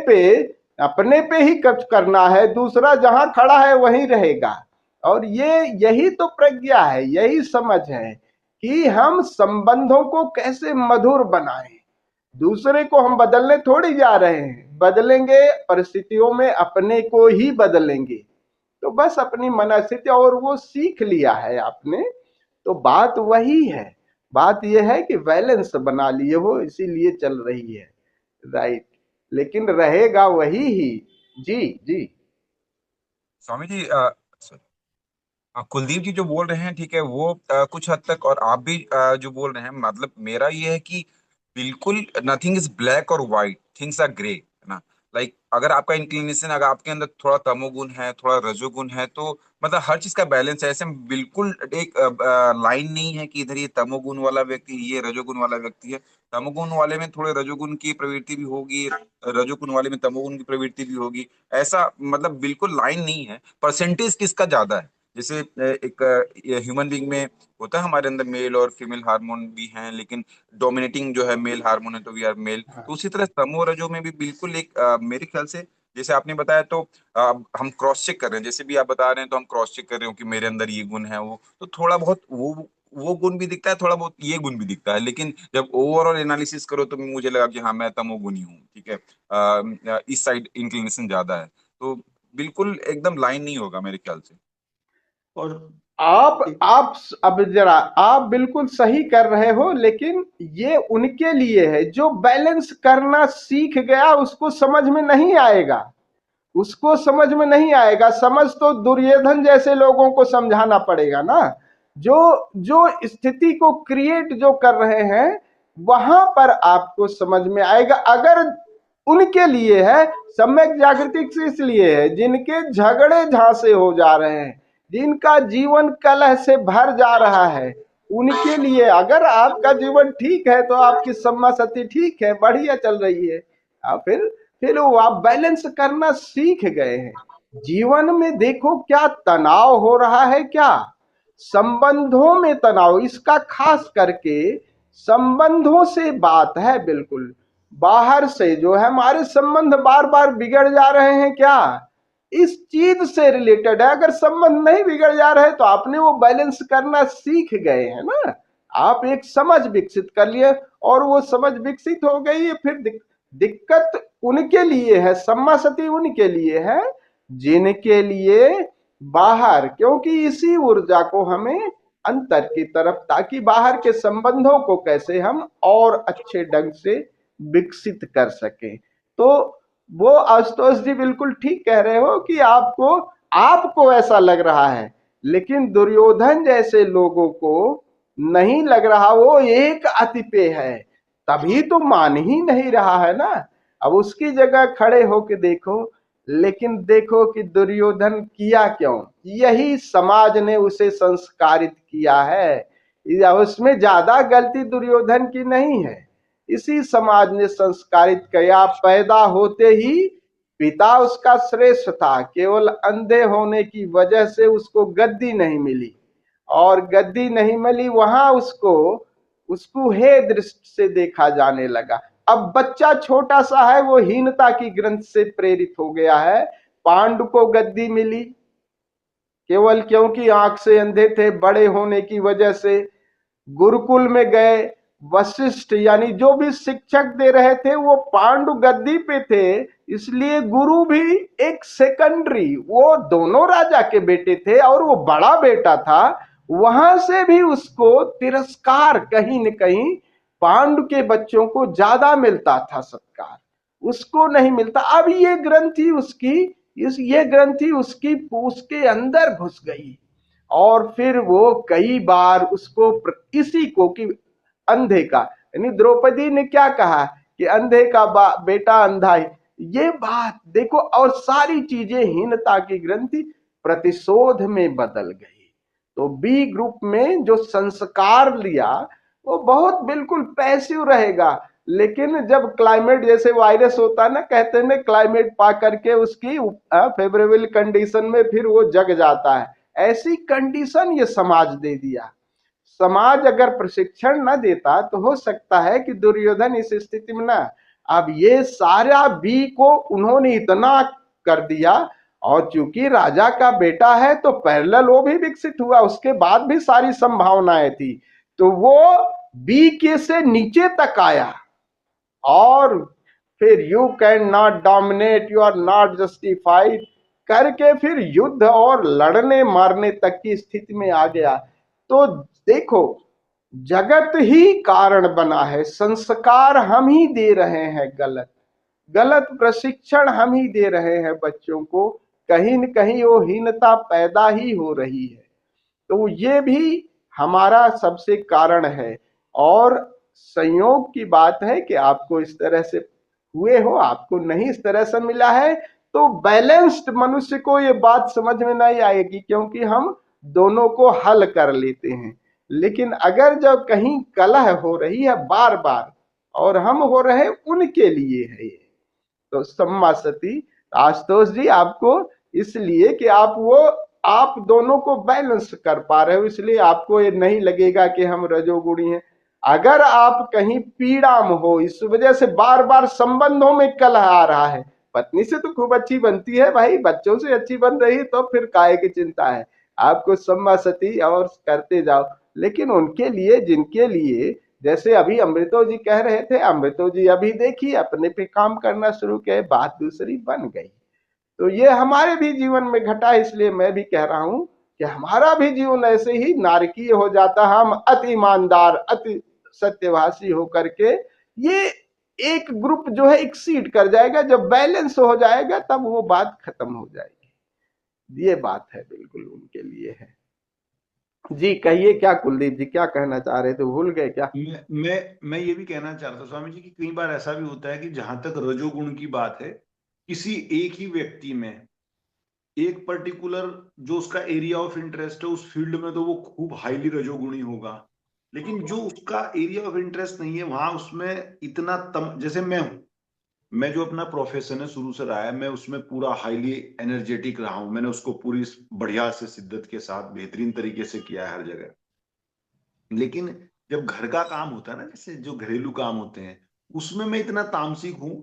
पे ही कच करना है, दूसरा जहां खड़ा है वहीं रहेगा। और यही तो प्रज्ञा है, यही समझ है कि हम संबंधों को कैसे मधुर बनाएं। दूसरे को हम बदलने थोड़ी जा रहे हैं, बदलेंगे परिस्थितियों में अपने को ही बदलेंगे। तो बस अपनी मनस्थिति, और वो सीख लिया है आपने, तो बात वही है। बात यह है कि बैलेंस बना लिए हो, इसीलिए चल रही है, राइट। लेकिन रहेगा वही ही। जी जी। स्वामी जी sorry, कुलदीप जी जो बोल रहे हैं ठीक है, वो कुछ हद तक, और आप भी जो बोल रहे हैं, मतलब मेरा ये है कि बिल्कुल नथिंग इज ब्लैक और व्हाइट, थिंग्स आर ग्रे, है ना। लाइक अगर आपका इंक्लिनेशन, अगर आपके अंदर थोड़ा तमोगुण है, थोड़ा रजोगुण है, तो मतलब हर चीज का बैलेंस है। ऐसे में बिल्कुल एक लाइन नहीं है कि इधर ये तमोगुण वाला व्यक्ति, ये रजोगुण वाला व्यक्ति है। तमोगुण वाले में थोड़े रजोगुण की प्रवृत्ति भी होगी, रजोगुण वाले में तमोगुण की प्रवृत्ति भी होगी। ऐसा मतलब बिल्कुल लाइन नहीं है। परसेंटेज किसका ज्यादा है, जैसे एक ह्यूमन बीइंग में होता है, हमारे अंदर मेल और फीमेल हार्मोन भी हैं, लेकिन डोमिनेटिंग जो है मेल हार्मोन है, तो वी आर मेल। तो उसी तरह तमो रजो में भी बिल्कुल एक मेरे ख्याल से, जैसे आपने बताया, तो हम क्रॉस चेक कर रहे हैं, जैसे भी आप बता रहे हैं, तो हम क्रॉस चेक कर रहे हो कि मेरे अंदर ये गुण है, वो तो थोड़ा बहुत वो गुण भी दिखता है, थोड़ा बहुत ये गुण भी दिखता है। लेकिन जब ओवरऑल एनालिसिस करो तो मुझे लगा कि हाँ, मैं तमोगुणी हूँ, ठीक है। इस साइड इंक्लिनेशन ज्यादा है, तो बिल्कुल एकदम लाइन नहीं होगा मेरे ख्याल से। और आप अब जरा, आप बिल्कुल सही कर रहे हो, लेकिन ये उनके लिए है जो बैलेंस करना सीख गया, उसको समझ में नहीं आएगा, उसको समझ में नहीं आएगा। समझ तो दुर्योधन जैसे लोगों को समझाना पड़ेगा ना, जो जो स्थिति को क्रिएट जो कर रहे हैं, वहां पर आपको समझ में आएगा। अगर उनके लिए है, सम्यक जागृति इसलिए है जिनके झगड़े झांसे हो जा रहे हैं, जिनका जीवन कलह से भर जा रहा है, उनके लिए। अगर आपका जीवन ठीक है तो आपकी सम्मा सती ठीक है, बढ़िया चल रही है, फिर वो आप बैलेंस करना सीख गए हैं। जीवन में देखो क्या तनाव हो रहा है, क्या संबंधों में तनाव, इसका खास करके संबंधों से बात है। बिल्कुल बाहर से जो है हमारे संबंध बार बार बिगड़ जा रहे हैं, क्या इस चीज से रिलेटेड है। अगर संबंध नहीं बिगड़ जा रहे तो आपने वो बैलेंस करना सीख गए हैं ना, आप एक समझ विकसित कर लिए, और वो समझ विकसित हो गई है। फिर दिक्कत उनके लिए है, सम्मा सती उनके लिए है जिनके लिए बाहर, क्योंकि इसी ऊर्जा को हमें अंतर की तरफ, ताकि बाहर के संबंधों को कैसे हम और अच्छे ढंग से विकसित कर सके। तो वो आशुतोष जी बिल्कुल ठीक कह रहे हो कि आपको ऐसा लग रहा है, लेकिन दुर्योधन जैसे लोगों को नहीं लग रहा, वो एक अति पे है, तभी तो मान ही नहीं रहा है ना। अब उसकी जगह खड़े होके देखो, लेकिन देखो कि दुर्योधन किया क्यों, यही समाज ने उसे संस्कारित किया है। उसमें ज्यादा गलती दुर्योधन की नहीं है, इसी समाज ने संस्कारित किया। पैदा होते ही पिता उसका श्रेष्ठ था, केवल अंधे होने की वजह से उसको गद्दी नहीं मिली, और गद्दी नहीं मिली वहां उसको हे दृष्टि से देखा जाने लगा। अब बच्चा छोटा सा है, वो हीनता की ग्रंथ से प्रेरित हो गया है। पांडु को गद्दी मिली केवल क्योंकि आंख से अंधे थे, बड़े होने की वजह से गुरुकुल में गए, वशिष्ठ यानी जो भी शिक्षक दे रहे थे वो पांडु गद्दी पे थे, इसलिए गुरु भी एक सेकेंडरी, वो दोनों राजा के बेटे थे और वो बड़ा बेटा था, वहां से भी उसको तिरस्कार कहीं न कहीं पांडु के बच्चों को ज्यादा मिलता था सत्कार, उसको नहीं मिलता। अब ये ग्रंथि उसकी उसके अंदर घुस गई, और फिर वो कई बार उसको इसी को कि अंधे का, यानी द्रौपदी ने क्या कहा कि अंधे का बेटा अंधा ही, ये बात देखो, और सारी चीजें हीनता की ग्रंथि प्रतिशोध में बदल गई। तो बी ग्रुप में जो संस्कार लिया वो बहुत बिल्कुल पैसिव रहेगा, लेकिन जब क्लाइमेट जैसे वायरस होता है ना, कहते हैं क्लाइमेट पा करके उसकी फेवरेबल कंडीशन में फिर वो जग जाता है, ऐसी कंडीशन ये समाज दे दिया। समाज अगर प्रशिक्षण न देता तो हो सकता है कि दुर्योधन इस स्थिति में ना। अब ये सारा बी को उन्होंने इतना कर दिया, और चूंकि राजा का बेटा है तो पैरेलल वो भी विकसित हुआ, उसके बाद भी सारी संभावनाएं थी, तो वो बी के से नीचे तक आया, और फिर you can not dominate, you are not justified करके फिर युद्ध और लड़ने मारने तक की स्थिति में आ गया। तो देखो, जगत ही कारण बना है, संस्कार हम ही दे रहे हैं, गलत गलत प्रशिक्षण हम ही दे रहे हैं बच्चों को, कहीं न कहीं वो हीनता पैदा ही हो रही है। तो ये भी हमारा सबसे कारण है। और संयोग की बात है कि आपको इस तरह से हुए हो, आपको नहीं इस तरह से मिला है, तो बैलेंस्ड मनुष्य को ये बात समझ में नहीं आएगी, क्योंकि हम दोनों को हल कर लेते हैं। लेकिन अगर जब कहीं कलह हो रही है बार बार और हम हो रहे उनके लिए है ये, तो सम्मा सती आशुतोष जी आपको, इसलिए कि आप दोनों को बैलेंस कर पा रहे हो, इसलिए आपको ये नहीं लगेगा कि हम रजोगुणी हैं। अगर आप कहीं पीड़ा में हो, इस वजह से बार बार संबंधों में कलह आ रहा है, पत्नी से तो खूब अच्छी बनती है भाई, बच्चों से अच्छी बन रही, तो फिर काहे की चिंता है, आपको सम्मा सती और करते जाओ। लेकिन उनके लिए, जिनके लिए, जैसे अभी अमृतो जी कह रहे थे, अमृतो जी अभी देखिए अपने पे काम करना शुरू किए, बात दूसरी बन गई। तो ये हमारे भी जीवन में घटा, इसलिए मैं भी कह रहा हूं कि हमारा भी जीवन ऐसे ही नारकीय हो जाता, हम अति ईमानदार, अति सत्यभाषी होकर के ये एक ग्रुप जो है एक्सीड कर जाएगा, जब बैलेंस हो जाएगा तब वो बात खत्म हो जाएगी। ये बात है, बिल्कुल उनके लिए है। जी कहिए, क्या कुलदीप जी क्या कहना चाह रहे थे, भूल गए क्या? मैं ये भी कहना चाह रहा था स्वामी जी कि कई बार ऐसा भी होता है कि जहां तक रजोगुण की बात है, किसी एक ही व्यक्ति में एक पर्टिकुलर जो उसका एरिया ऑफ इंटरेस्ट है, उस फील्ड में तो वो खूब हाईली रजोगुणी होगा, लेकिन जो उसका एरिया ऑफ इंटरेस्ट नहीं है वहां उसमें इतना जैसे मैं जो अपना प्रोफेशन है शुरू से रहा है, मैं उसमें पूरा हाईली एनर्जेटिक रहा हूं, मैंने उसको पूरी बढ़िया से शिद्दत के साथ बेहतरीन तरीके से किया है हर जगह। लेकिन जब घर का काम होता है ना, जैसे जो घरेलू काम होते हैं, उसमें मैं इतना तामसिक हूं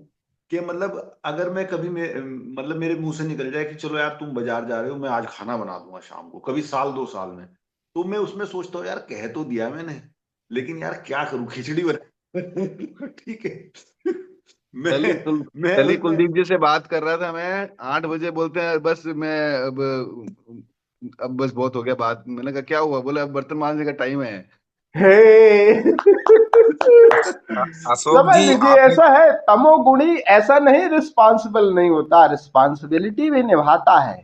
कि मतलब अगर मैं कभी मतलब मेरे मुंह से निकल जाए कि चलो यार तुम बाजार जा रहे हो, मैं आज खाना बना दूंगा शाम को, कभी साल 2 साल में, तो मैं उसमें सोचता हूँ यार कह तो दिया मैंने, लेकिन यार क्या करूं, खिचड़ी बना ठीक है कल मैं कुलदीप जी से बात कर रहा था मैं, 8 बजे बोलते हैं बस मैं अब बस बहुत हो गया बात। मैंने कहा क्या हुआ? बोले अब बर्तन मांजने का टाइम है। हे अशोक समझ जी लीजिए, आपने ऐसा है, तमोगुणी ऐसा नहीं रिस्पॉन्सिबल नहीं होता, रिस्पॉन्सिबिलिटी भी निभाता है।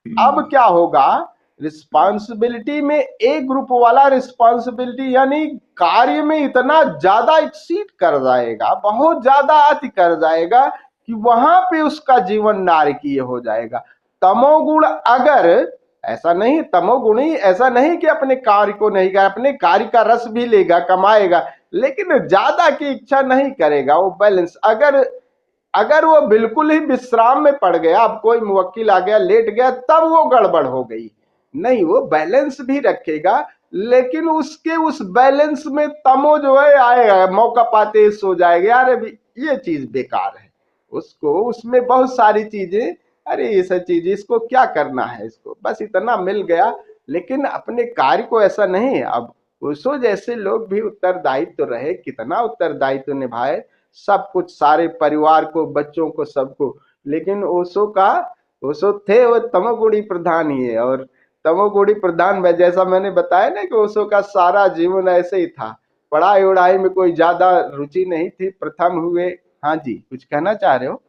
अब क्या होगा, रिस्पॉन्सिबिलिटी में एक ग्रुप वाला रिस्पॉन्सिबिलिटी यानी कार्य में इतना ज्यादा एक्सीड कर जाएगा, बहुत ज्यादा अति कर जाएगा कि वहां पे उसका जीवन नारकीय हो जाएगा। तमोगुण अगर ऐसा नहीं, तमोगुणी ऐसा नहीं कि अपने कार्य को नहीं कर, अपने कार्य का रस भी लेगा, कमाएगा, लेकिन ज्यादा की इच्छा नहीं करेगा, वो बैलेंस। अगर वो बिल्कुल ही विश्राम में पड़ गया, अब कोई मुवक्किल आ गया, लेट गया, तब वो गड़बड़ हो गई, नहीं, वो बैलेंस भी रखेगा, लेकिन उसके उस बैलेंस में तमो जो है आएगा, मौका पाते सो जाएगा, यार अभी ये चीज बेकार है, उसको उसमें बहुत सारी चीजें, अरे ये सब चीज इसको क्या करना है, इसको बस इतना मिल गया, लेकिन अपने कार्य को ऐसा नहीं। अब उसो जैसे लोग भी उत्तरदायित्व तो रहे, कितना उत्तरदायित्व तो निभाए, सब कुछ, सारे परिवार को, बच्चों को, सबको, लेकिन ओशो थे वो तमोगुणी प्रधान ही है। और तमोगुणी प्रधान में जैसा मैंने बताया ना कि ओशो का सारा जीवन ऐसे ही था, पढ़ाई उड़ाई में कोई ज्यादा रुचि नहीं थी, प्रथम हुए। हाँ जी, कुछ कहना चाह रहे हो?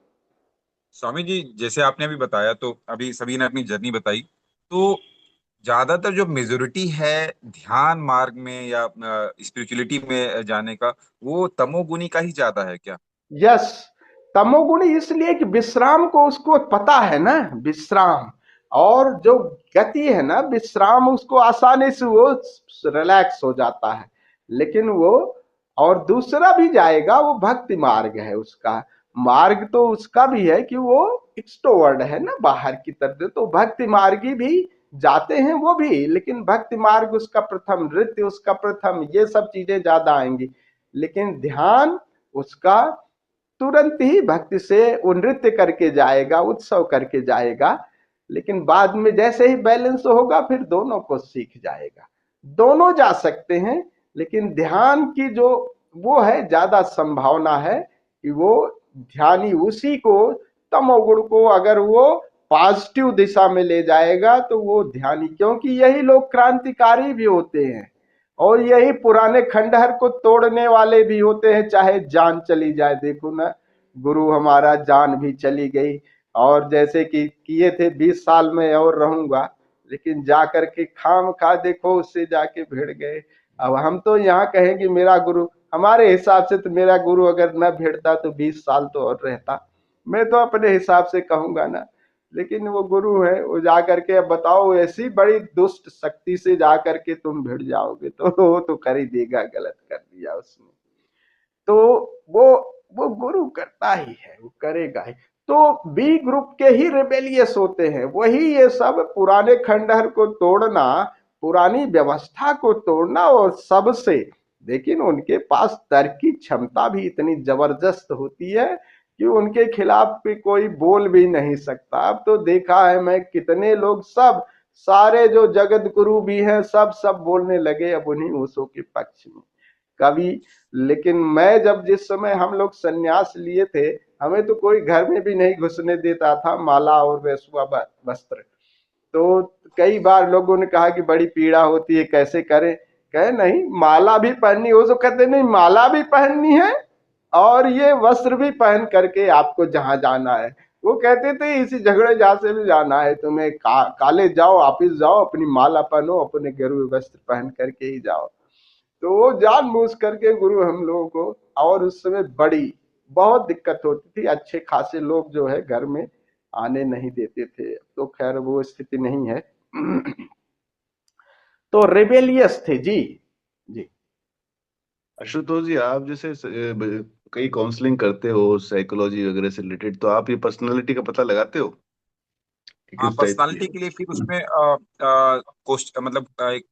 स्वामी जी जैसे आपने अभी बताया, तो अभी सभी ने अपनी जर्नी बताई, तो ज्यादातर जो मेजोरिटी है ध्यान मार्ग में या स्पिरिचुअलिटी में जाने का, वो तमोगुणी का ही ज्यादा है क्या? यस, तमोगुणी इसलिए कि विश्राम को उसको पता है ना, विश्राम और जो गति है ना, विश्राम उसको आसानी से वो रिलैक्स हो जाता है। लेकिन वो और दूसरा भी जाएगा, वो भक्ति मार्ग है उसका, मार्ग तो उसका भी है कि वो एक्सट्रोवर्ड है ना, बाहर की तरफ, तो भक्ति मार्गी भी जाते हैं वो भी, लेकिन भक्ति मार्ग उसका प्रथम, नृत्य उसका प्रथम, ये सब चीजें ज्यादा आएंगी। लेकिन ध्यान उसका तुरंत ही भक्ति से वो नृत्य करके जाएगा, उत्सव करके जाएगा, लेकिन बाद में जैसे ही बैलेंस होगा फिर दोनों को सीख जाएगा। दोनों जा सकते हैं, लेकिन ध्यान की जो वो है, ज्यादा संभावना है कि वो ध्यानी उसी को, तमोगुण को अगर वो पॉजिटिव दिशा में ले जाएगा तो वो ध्यानी, क्योंकि यही लोग क्रांतिकारी भी होते हैं और यही पुराने खंडहर को तोड़ने वाले भी होते हैं, चाहे जान चली जाए। देखो ना, गुरु हमारा जान भी चली गई और जैसे कि किए थे 20 साल में और रहूंगा, लेकिन जा करके खाम खा देखो उससे जाके भिड़ गए। अब हम तो यहाँ कहें कि मेरा गुरु, हमारे हिसाब से तो मेरा गुरु अगर न भिड़ता तो 20 साल तो और रहता, मैं तो अपने हिसाब से कहूंगा ना। लेकिन वो गुरु है, वो जा करके, अब बताओ ऐसी बड़ी दुष्ट शक्ति से जा करके तुम भिड़ जाओगे तो वो तो कर ही देगा, गलत कर दिया उसने तो वो वो गुरु करता ही है, वो करेगा ही। तो बी ग्रुप के ही रिबेलियस होते हैं, वही ये सब पुराने खंडहर को तोड़ना, पुरानी व्यवस्था को तोड़ना, और सबसे, लेकिन उनके पास तर्क की क्षमता भी इतनी जबरदस्त होती है कि उनके खिलाफ भी कोई बोल भी नहीं सकता। अब तो देखा है मैं, कितने लोग, सब सारे जो जगत गुरु भी हैं सब बोलने लगे अब उन्हीं ओशो के पक्ष में कभी। लेकिन मैं जब, जिस समय हम लोग सन्यास लिए थे, हमें तो कोई घर में भी नहीं घुसने देता था, माला और वैसुआ वस्त्र। तो कई बार लोगों ने कहा कि बड़ी पीड़ा होती है, कैसे करें। कहे नहीं, माला भी पहननी हो तो कहते नहीं, माला भी पहननी है और ये वस्त्र भी पहन करके आपको जहां जाना है। वो कहते थे इसी झगड़े जहां से भी जाना है तुम्हें, काले जाओ, ऑफिस जाओ, अपनी माला पहनो, अपने गेरुए वस्त्र पहन करके ही जाओ। तो वो जानबूझ करके गुरु हम लोगों को, और उस समय बड़ी बहुत दिक्कत होती थी, अच्छे खासे लोग जो है घर में आने नहीं देते थे। तो खैर वो स्थिति नहीं है। तो रेबेलियस थे जी। जी आशुतोष जी, आप जैसे कई काउंसलिंग करते हो साइकोलॉजी वगैरह से रिलेटेड, तो आप ये पर्सनालिटी का पता लगाते हो कि हाँ, किस टाइप की पर्सनालिटी है? के लिए फिर उसमें मतलब एक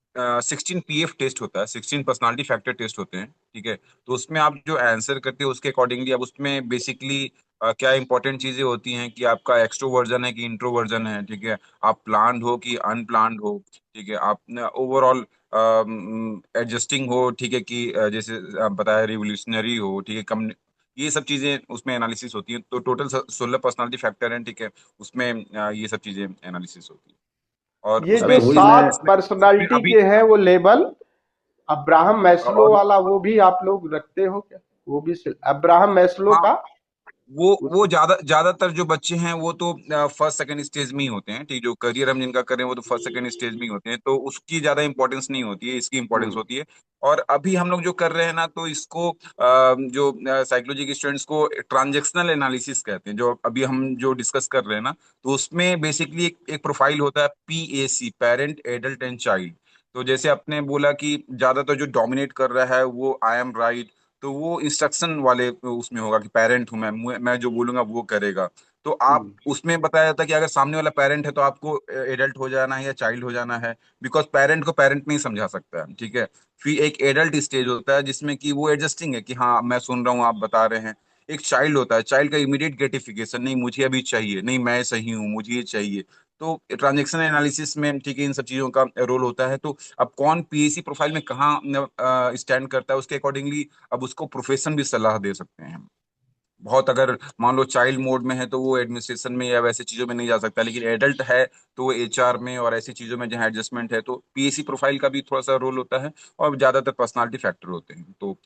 16 पीएफ टेस्ट होता है, 16 पर्सनालिटी फैक्टर टेस्ट होते हैं, ठीक है। तो उसमें आप जो आंसर करते हो उसके अकॉर्डिंगली, अब उसमें बेसिकली क्या इंपॉर्टेंट चीजें होती हैं कि आपका एक्सट्रोवर्जन है कि इंट्रोवर्जन है, ठीक है। आप प्लान्ड हो कि अनप्लान्ड हो, ठीक है। आप ओवरऑल एडजस्टिंग हो, ठीक है, कि जैसे आप बताया रिवोल्यूशनरी हो, ठीक है। ये सब चीजें उसमें एनालिसिस होती हैं। तो टोटल 16 पर्सनालिटी फैक्टर हैं, ठीक है। उसमें ये सब चीजें एनालिसिस होती है। और ये उसमें जो वही मैं 7 उसमें पर्सनालिटी अभी के हैं वो लेबल, अब्राहम मैस्लो और वाला वो भी आप लोग रखते हो क्या? वो भी अब्राहम मैस्लो हाँ, का वो ज्यादातर जो बच्चे हैं वो तो फर्स्ट सेकंड स्टेज में ही होते हैं, ठीक। जो करियर हम जिनका कर रहे हैं वो तो फर्स्ट सेकंड स्टेज में ही होते हैं, तो उसकी ज्यादा इंपॉर्टेंस नहीं होती है, इसकी इंपॉर्टेंस हम्म होती है। और अभी हम लोग जो कर रहे हैं ना, तो इसको जो साइकोलॉजी के स्टूडेंट्स को ट्रांजेक्शनल एनालिसिस कहते हैं, जो अभी हम जो डिस्कस कर रहे हैं ना। तो उसमें बेसिकली एक प्रोफाइल होता है, PAC, parent adult and child. तो जैसे आपने बोला कि ज्यादातर जो डोमिनेट कर रहा है वो आई एम राइट, तो वो इंस्ट्रक्शन वाले उसमें होगा कि पेरेंट हूं मैं जो बोलूंगा वो करेगा। तो आप हम्म उसमें बताया जाता है कि अगर सामने वाला पेरेंट है तो आपको एडल्ट हो जाना है या चाइल्ड हो जाना है, बिकॉज पेरेंट को पेरेंट नहीं समझा सकता है, ठीक है। फिर एक एडल्ट स्टेज होता है जिसमें कि वो एडजस्टिंग है कि हाँ मैं सुन रहा हूँ आप बता रहे हैं। एक चाइल्ड होता है, चाइल्ड का इमीडिएट ग्रेटिफिकेशन, नहीं मुझे अभी चाहिए, नहीं मैं सही हूँ मुझे ये चाहिए। तो ट्रांजेक्शन एनालिसिस में, ठीक है, इन सब चीजों का रोल होता है। तो अब कौन PAC प्रोफाइल में कहाँ स्टैंड करता है उसके अकॉर्डिंगली अब उसको प्रोफेशन भी सलाह दे सकते हैं हम। बहुत अगर मान लो चाइल्ड मोड में है तो वो एडमिनिस्ट्रेशन में या वैसे चीजों में नहीं जा सकता, लेकिन एडल्ट है तो वो HR में और ऐसी चीजों में जहाँ एडजस्टमेंट है। तो PAC प्रोफाइल का भी थोड़ा सा रोल होता है, और ज्यादातर पर्सनालिटी फैक्टर होते हैं। तो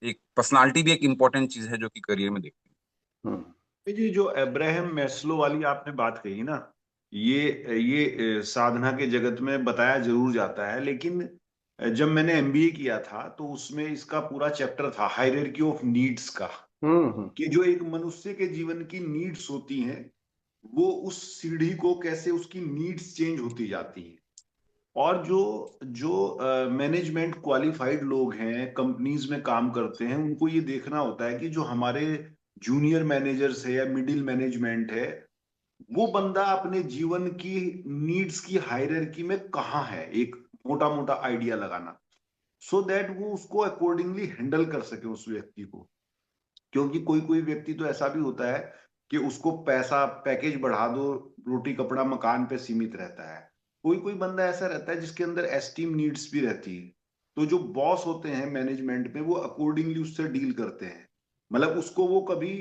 एक पर्सनालिटी भी एक इंपॉर्टेंट चीज है जो कि करियर में देखते हम्म जी, जो अब्राहम मैस्लो वाली आपने बात कही ना, ये साधना के जगत में बताया जरूर जाता है, लेकिन जब मैंने MBA किया था तो उसमें इसका पूरा चैप्टर था हायरार्की ऑफ नीड्स का, हम्म। कि जो एक मनुष्य के जीवन की नीड्स होती हैं, वो उस सीढ़ी को कैसे उसकी नीड्स चेंज होती जाती हैं। और जो जो मैनेजमेंट क्वालिफाइड लोग हैं, कंपनीज में काम करते हैं, उनको ये देखना होता है कि जो हमारे जूनियर मैनेजर्स है या मिडिल मैनेजमेंट है, वो बंदा अपने जीवन की नीड्स की हायरार्की में कहाँ है, एक मोटा मोटा आइडिया लगाना, सो दैट वो उसको अकॉर्डिंगली हैंडल कर सके उस व्यक्ति को। क्योंकि कोई कोई व्यक्ति तो ऐसा भी होता है कि उसको पैसा पैकेज बढ़ा दो, रोटी कपड़ा मकान पे सीमित रहता है। कोई कोई बंदा ऐसा रहता है जिसके अंदर एस्टीम नीड्स भी रहती है। तो जो बॉस होते हैं मैनेजमेंट में वो अकॉर्डिंगली उससे डील करते हैं। मतलब उसको वो कभी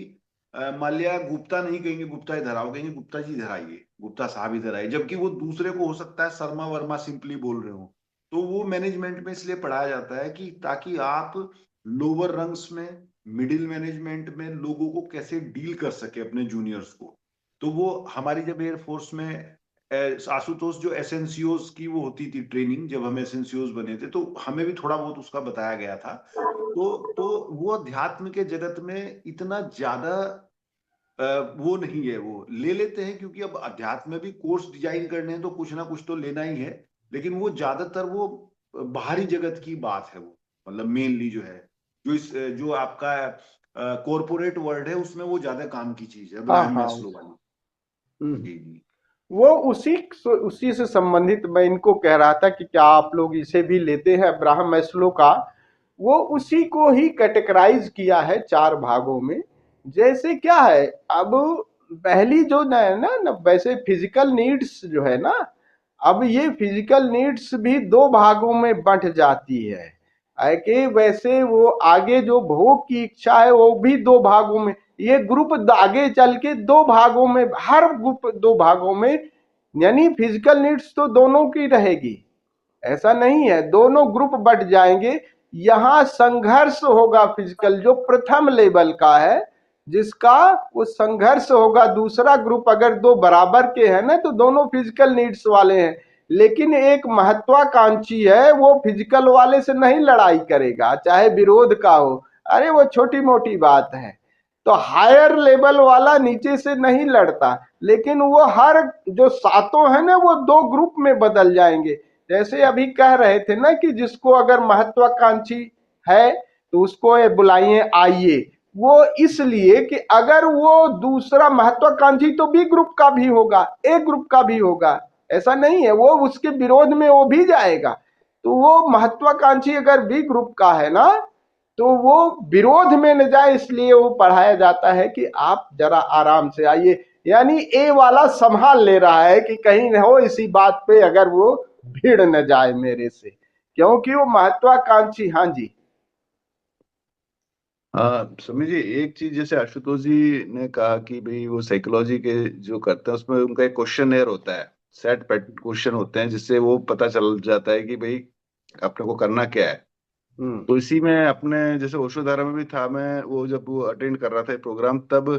मान लिया गुप्ता नहीं कहेंगे, गुप्ता इधर आओ, कहेंगे गुप्ता जी इधर आइए, गुप्ता साहब इधर आइए, जबकि वो दूसरे को हो सकता है शर्मा वर्मा सिंपली बोल रहे हो। तो वो मैनेजमेंट में इसलिए पढ़ाया जाता है कि ताकि आप लोअर रंग्स में, मिडिल मैनेजमेंट में लोगों को कैसे डील कर सके अपने जूनियर्स को। तो वो हमारी जब एयरफोर्स में आशुतोष जो एसएनसीओज की वो होती थी ट्रेनिंग, जब हम एसएनसीओज बने थे तो हमें भी थोड़ा बहुत उसका बताया गया था। तो वो अध्यात्म के जगत में इतना ज्यादा वो नहीं है, वो ले लेते हैं क्योंकि अब अध्यात्म में भी कोर्स डिजाइन करने हैं तो कुछ ना कुछ तो लेना ही है, लेकिन वो ज्यादातर वो बाहरी जगत की बात है। वो मतलब मेनली जो है, जो आपका कॉरपोरेट वर्ल्ड है उसमें वो ज्यादा काम की चीज है, हाँ अब्राहम हाँ। मैस्लो वाली। जी जी। वो उसी से संबंधित मैं इनको कह रहा था कि क्या आप लोग इसे भी लेते हैं अब्राहम मैस्लो का। वो उसी को ही कैटेगराइज किया है 4 भागों में। जैसे क्या है, अब पहली जो न है ना, वैसे फिजिकल नीड्स जो है ना, अब ये फिजिकल नीड्स भी 2 भागों में बंट जाती है। कि वैसे वो आगे जो भोग की इच्छा है वो भी 2 भागों में, ये ग्रुप आगे चल के 2 भागों में, हर ग्रुप 2 भागों में, यानी फिजिकल नीड्स तो दोनों की रहेगी, ऐसा नहीं है, दोनों ग्रुप बट जाएंगे। यहां संघर्ष होगा फिजिकल जो प्रथम लेवल का है, जिसका वो संघर्ष होगा। दूसरा ग्रुप अगर 2 बराबर के हैं ना तो दोनों फिजिकल नीड्स वाले हैं, लेकिन एक महत्वाकांक्षी है, वो फिजिकल वाले से नहीं लड़ाई करेगा, चाहे विरोध का हो, अरे वो छोटी मोटी बात है। तो हायर लेवल वाला नीचे से नहीं लड़ता, लेकिन वो हर जो 7 है ना वो 2 ग्रुप में बदल जाएंगे। जैसे अभी कह रहे थे ना कि जिसको अगर महत्वाकांक्षी है तो उसको बुलाइए आइए, वो इसलिए कि अगर वो दूसरा महत्वाकांक्षी तो बी ग्रुप का भी होगा, ए ग्रुप का भी होगा, ऐसा नहीं है, वो उसके विरोध में वो भी जाएगा। तो वो महत्वाकांक्षी अगर बी ग्रुप का है ना तो वो विरोध में न जाए, इसलिए वो पढ़ाया जाता है कि आप जरा आराम से आइए। यानी ए वाला संभाल ले रहा है कि कहीं न हो इसी बात पे अगर वो भीड़ न जाए मेरे से, क्योंकि वो महत्वाकांक्षी। हाँ जी। हाँ स्वामी जी, एक चीज जैसे आशुतोष जी ने कहा कि भाई वो साइकोलॉजी के जो करते हैं उसमें उनका एक क्वेश्चन एयर होता है, सेट क्वेश्चन होते हैं जिससे वो पता चल जाता है कि भाई अपने को करना क्या है। तो इसी में अपने जैसे ओशोधारा में भी था, मैं वो जब वो अटेंड कर रहा था प्रोग्राम, तब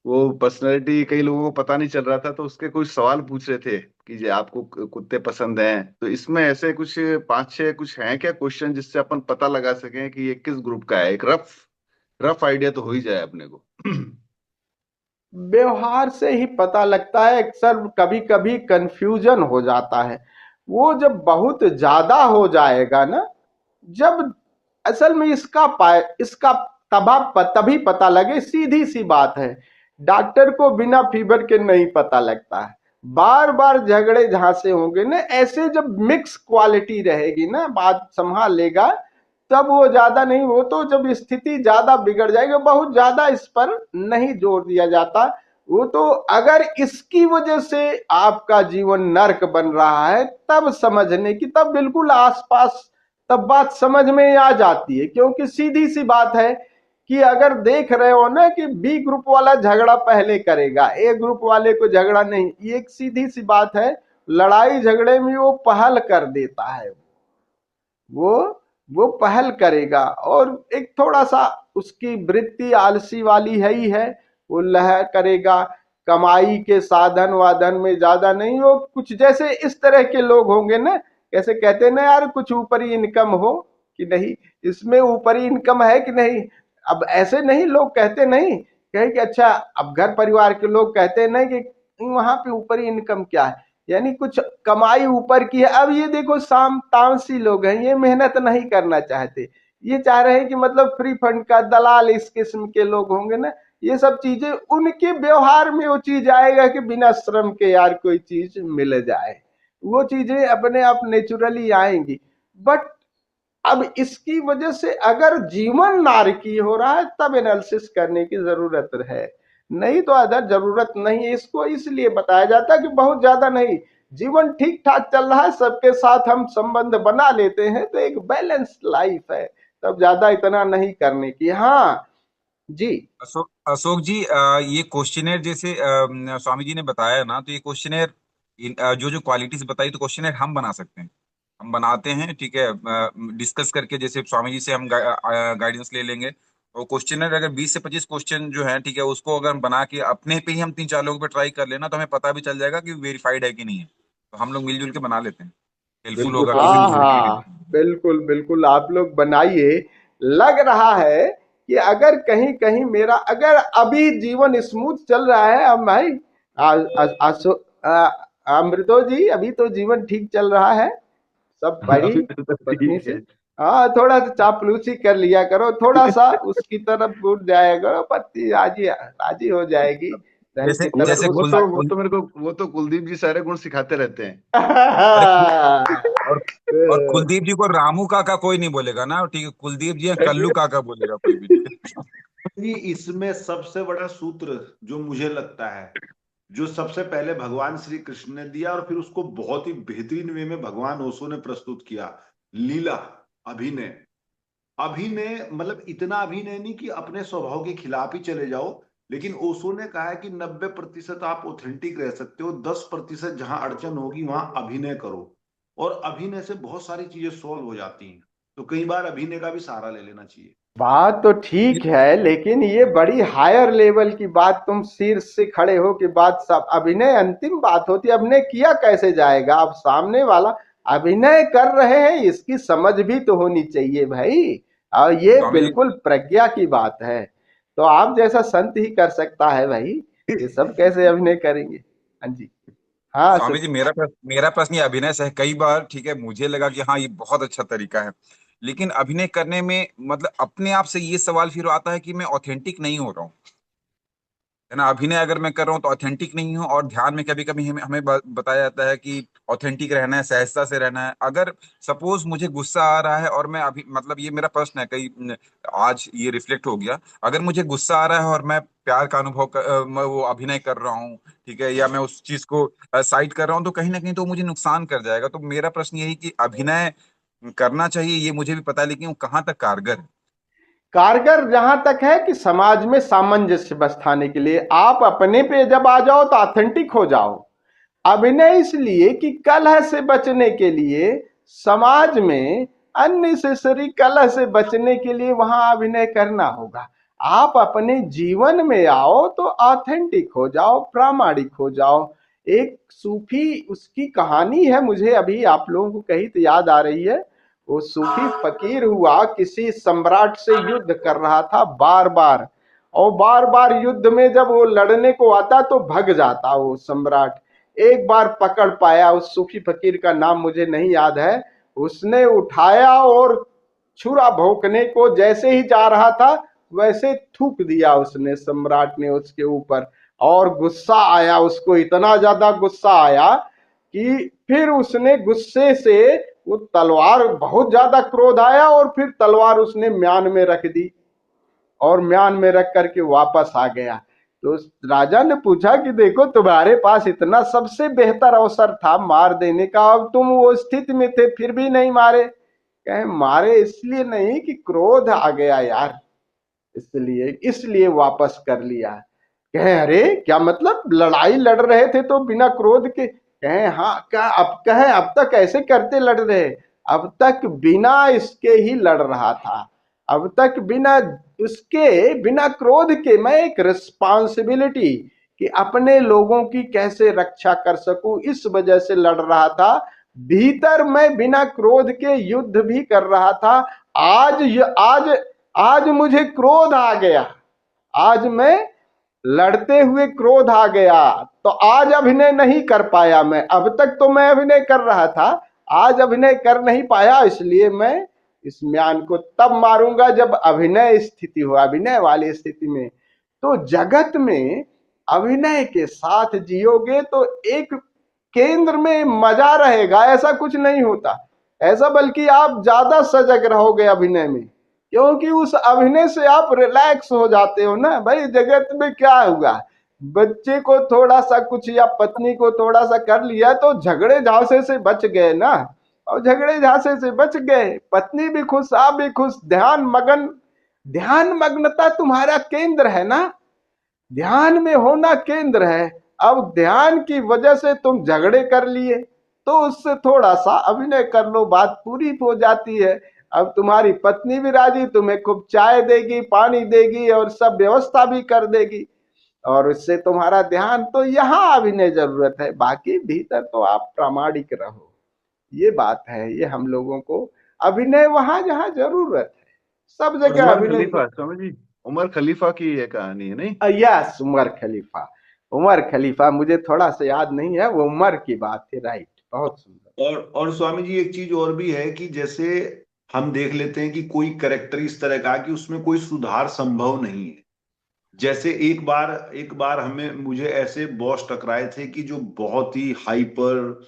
वो पर्सनैलिटी कई लोगों को पता नहीं चल रहा था, तो उसके कुछ सवाल पूछ रहे थे कि जे आपको कुत्ते पसंद हैं। तो इसमें ऐसे कुछ 5-6 कुछ हैं क्या क्वेश्चन जिससे अपन पता लगा सकें कि ये किस ग्रुप का है, एक रफ रफ आइडिया तो हो ही जाए अपने को। व्यवहार से ही पता लगता है, अक्सर कभी कभी कंफ्यूजन हो जाता है। वो जब बहुत ज्यादा हो जाएगा ना, जब असल में इसका तभी पता लगे, सीधी सी बात है। डॉक्टर को बिना फीवर के नहीं पता लगता है, बार बार झगड़े जहां से होंगे ना, ऐसे जब मिक्स क्वालिटी रहेगी ना, बात संभाल लेगा, तब वो ज्यादा नहीं, वो तो जब स्थिति ज्यादा बिगड़ जाएगी, बहुत ज्यादा इस पर नहीं जोर दिया जाता। वो तो अगर इसकी वजह से आपका जीवन नर्क बन रहा है तब समझने की, तब बिल्कुल आसपास तब बात समझ में आ जाती है। क्योंकि सीधी सी बात है कि अगर देख रहे हो ना कि बी ग्रुप वाला झगड़ा पहले करेगा, ए ग्रुप वाले को झगड़ा नहीं, ये एक सीधी सी बात है। लड़ाई झगड़े में वो पहल कर देता है, वो पहल करेगा। और एक थोड़ा सा उसकी वृत्ति आलसी वाली है ही है, वो लह करेगा, कमाई के साधन वाधन में ज्यादा नहीं। वो कुछ जैसे इस तरह के लोग होंगे ना, कैसे कहते हैं ना यार, कुछ ऊपरी इनकम हो कि नहीं, इसमें ऊपरी इनकम है कि नहीं। अब ऐसे नहीं लोग कहते, नहीं कहे कि अच्छा, अब घर परिवार के लोग कहते हैं नहीं कि वहां पे ऊपरी इनकम क्या है, यानी कुछ कमाई ऊपर की है। अब ये देखो तामसी लोग हैं, ये मेहनत नहीं करना चाहते, ये चाह रहे हैं कि मतलब फ्री फंड का दलाल, इस किस्म के लोग होंगे ना, ये सब चीजें उनके व्यवहार में वो चीज आएगा कि बिना श्रम के यार कोई चीज मिल जाए, वो चीजें अपने आप नेचुरली आएंगी। बट अब इसकी वजह से अगर जीवन नारकीय हो रहा है तब एनालिसिस करने की जरूरत है, नहीं तो अदर जरूरत नहीं है। इसको इसलिए बताया जाता है कि बहुत ज्यादा नहीं, जीवन ठीक ठाक चल रहा है, सबके साथ हम संबंध बना लेते हैं, तो एक बैलेंस लाइफ है, तब ज्यादा इतना नहीं करने की। हाँ जी। अशोक जी, ये क्वेश्चनेयर जैसे स्वामी जी ने बताया ना, तो ये क्वेश्चनेयर जो जो क्वालिटीज बताई, तो क्वेश्चनेयर हम बना सकते हैं, हम बनाते हैं, ठीक है, डिस्कस करके, जैसे स्वामी जी से हम गाइडेंस ले लेंगे। और क्वेश्चनर अगर 20 से 25 क्वेश्चन जो है, ठीक है, उसको अगर हम बना के अपने पे ही हम 3-4 लोगों पे ट्राई कर लेना, तो हमें पता भी चल जाएगा कि वेरीफाइड है कि नहीं है। तो हम लोग मिलजुल के बना लेते हैं, हेल्पफुल बिल्कुल होगा किसी हाँ दूसरे के हाँ, लिए। बिल्कुल बिल्कुल, आप लोग बनाइए। लग रहा है कि अगर कहीं कहीं मेरा, अगर अभी जीवन स्मूथ चल रहा है, अब भाई अमृतो जी, अभी तो जीवन ठीक चल रहा है, सब बड़ी अभी तो पत्नी ठीक से। है। हाँ, थोड़ा सा चापलूसी कर लिया करो, थोड़ा सा उसकी तरफ उठ जाया करो, पत्नी राजी राजी हो जाएगी, बहन जैसे की तरफ जैसे उठ कुल, वो कुल तो मेरे को, वो तो कुलदीप जी सारे गुण सिखाते रहते हैं। अरे और और कुलदीप जी को रामू काका कोई नहीं बोलेगा ना, ठीक है, कुलदीप जी या कल्लू काका बोलेगा कोई भी, ठीक है। जी, इसमें सबसे बड़ा सूत्र जो मुझे लगता है, जो सबसे पहले भगवान श्री कृष्ण ने दिया और फिर उसको बहुत ही बेहतरीन वे में भगवान ओशो ने प्रस्तुत किया, लीला, अभिनय। अभिनय मतलब इतना अभिनय नहीं कि अपने स्वभाव के खिलाफ ही चले जाओ, लेकिन ओशो ने कहा है कि 90% आप ऑथेंटिक रह सकते हो, 10% जहां अड़चन होगी वहां अभिनय करो, और अभिनय से बहुत सारी चीजें सॉल्व हो जाती हैं। तो कई बार अभिनय का भी सहारा ले लेना चाहिए। बात तो ठीक है, लेकिन ये बड़ी हायर लेवल की बात, तुम शीर्ष से खड़े हो कि बात सब अभिनय अंतिम बात होती है। अभिनय किया कैसे जाएगा? अब सामने वाला अभिनय कर रहे हैं, इसकी समझ भी तो होनी चाहिए भाई, और ये स्वामी जी, बिल्कुल प्रज्ञा की बात है। तो आप जैसा संत ही कर सकता है भाई, ये सब कैसे अभिनय करेंगे? हाँ जी। हाँ स्वामी जी, मेरा प्रश्न ये अभिनय से है। कई बार, ठीक है, मुझे लगा कि हाँ, ये बहुत अच्छा तरीका है, लेकिन अभिनय करने में मतलब अपने आप से ये सवाल फिर आता है कि मैं ऑथेंटिक नहीं हो रहा हूँ, है ना। अभिनय अगर मैं कर रहा हूँ तो ऑथेंटिक नहीं हूँ। और ध्यान में कभी कभी हमें हमें बताया जाता है कि ऑथेंटिक रहना है, सहजता से रहना है। अगर सपोज मुझे गुस्सा आ रहा है और मैं अभी, मतलब ये मेरा प्रश्न है, कई आज ये रिफ्लेक्ट हो गया, अगर मुझे गुस्सा आ रहा है और मैं प्यार का अनुभव मैं वो अभिनय कर रहा हूँ, ठीक है, या मैं उस चीज को साइड कर रहा हूँ, तो कहीं ना कहीं तो मुझे नुकसान कर जाएगा। तो मेरा प्रश्न यही कि अभिनय करना चाहिए, ये मुझे भी पता है, लेकिन वो कहाँ तक कारगर है। कारगर जहां तक है कि समाज में सामंजस्य बस्थाने के लिए, आप अपने पे जब आ जाओ तो ऑथेंटिक हो जाओ। अभिनय इसलिए कि कलह से बचने के लिए, समाज में अननेसेसरी कलह से बचने के लिए वहां अभिनय करना होगा। आप अपने जीवन में आओ तो ऑथेंटिक हो जाओ, प्रामाणिक हो जाओ। एक सूफी, उसकी कहानी है, मुझे अभी आप लोगों को कही तो याद आ रही है। वो सूफी फकीर हुआ, किसी सम्राट से युद्ध कर रहा था बार बार, और बार बार युद्ध में जब वो लड़ने को आता तो भग जाता वो सम्राट। एक बार पकड़ पाया, उस सूफी फकीर का नाम मुझे नहीं याद है, उसने उठाया और छुरा भोंकने को जैसे ही जा रहा था, वैसे थूक दिया उसने, सम्राट ने उसके ऊपर। और गुस्सा आया उसको, इतना ज्यादा गुस्सा आया कि फिर उसने गुस्से से वो तलवार, बहुत ज्यादा क्रोध आया, और फिर तलवार उसने म्यान में रख दी, और म्यान में रख करके वापस आ गया। तो राजा ने पूछा कि देखो, तुम्हारे पास इतना सबसे बेहतर अवसर था मार देने का, अब तुम वो स्थिति में थे फिर भी नहीं मारे। कहे मारे इसलिए नहीं कि क्रोध आ गया यार, इसलिए इसलिए वापस कर लिया। कहे अरे क्या मतलब, लड़ाई लड़ रहे थे तो बिना क्रोध के? कहे हाँ। क्या अब? कहे अब तक ऐसे करते लड़ रहे? अब तक बिना इसके ही लड़ रहा था, अब तक बिना उसके, बिना क्रोध के। मैं एक रिस्पॉन्सिबिलिटी कि अपने लोगों की कैसे रक्षा कर सकूं, इस वजह से लड़ रहा था। भीतर मैं बिना क्रोध के युद्ध भी कर रहा था। आज आज मुझे क्रोध आ गया, आज मैं लड़ते हुए क्रोध आ गया, तो आज अभिनय नहीं कर पाया मैं। अब तक तो मैं अभिनय कर रहा था, आज अभिनय कर नहीं पाया, इसलिए मैं इस म्यान को तब मारूंगा जब अभिनय स्थिति हो, अभिनय वाली स्थिति में। तो जगत में अभिनय के साथ जियोगे तो एक केंद्र में मजा रहेगा, ऐसा कुछ नहीं होता ऐसा, बल्कि आप ज्यादा सजग रहोगे अभिनय में, क्योंकि उस अभिनय से आप रिलैक्स हो जाते हो ना। भाई जगत में क्या हुआ, बच्चे को थोड़ा सा कुछ या पत्नी को थोड़ा सा कर लिया तो झगड़े झांसे से बच गए ना, और झगड़े झांसे से बच गए, पत्नी भी खुश, आप भी खुश, ध्यान मग्नता तुम्हारा केंद्र है ना, ध्यान में होना केंद्र है। अब ध्यान की वजह से तुम झगड़े कर लिए तो उससे थोड़ा सा अभिनय कर लो, बात पूरी हो जाती है। अब तुम्हारी पत्नी भी राजी, तुम्हें खूब चाय देगी, पानी देगी और सब व्यवस्था भी कर देगी, और उससे तुम्हारा ध्यान, तो यहाँ अभिनय जरूरत है, बाकी भीतर तो आप प्रामाणिक रहो। ये बात है, ये हम लोगों को अभिनय वहां जहां जरूरत है, सब जगह उमर अभिनय। खलीफा, स्वामी जी, उमर खलीफा की ये कहानी है नहीं? यस, उमर खलीफा मुझे थोड़ा सा याद नहीं है, वो उमर की बात है, राइट, बहुत सुंदर। और स्वामी जी एक चीज और भी है कि जैसे हम देख लेते हैं कि कोई कैरेक्टर इस तरह का कि उसमें कोई सुधार संभव नहीं है। जैसे एक बार हमें मुझे ऐसे बॉस टकराए थे कि जो बहुत ही हाइपर,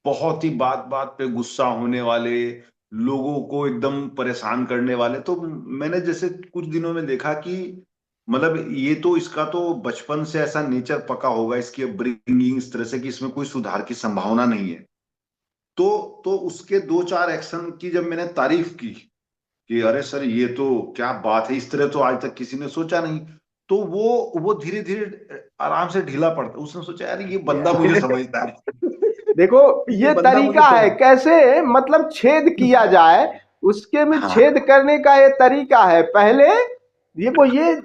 बहुत ही बात बात पे गुस्सा होने वाले, लोगों को एकदम परेशान करने वाले। तो मैंने जैसे कुछ दिनों में देखा कि मतलब ये तो इसका तो बचपन से ऐसा नेचर पका होगा, इसकी अपब्रिंगिंग इस तरह से कि इसमें कोई सुधार की संभावना नहीं है। तो उसके दो चार एक्शन की जब मैंने तारीफ की कि अरे सर ये तो क्या बात है, इस तरह तो आज तक किसी ने सोचा नहीं, तो वो धीरे धीरे आराम से ढीला पड़ता, उसने सोचा यार ये बंदा मुझे समझता है। देखो ये ये बंदा मुझे तरीका है समझ। कैसे मतलब छेद किया जाए, उसके में हाँ छेद करने का ये तरीका है। पहले ये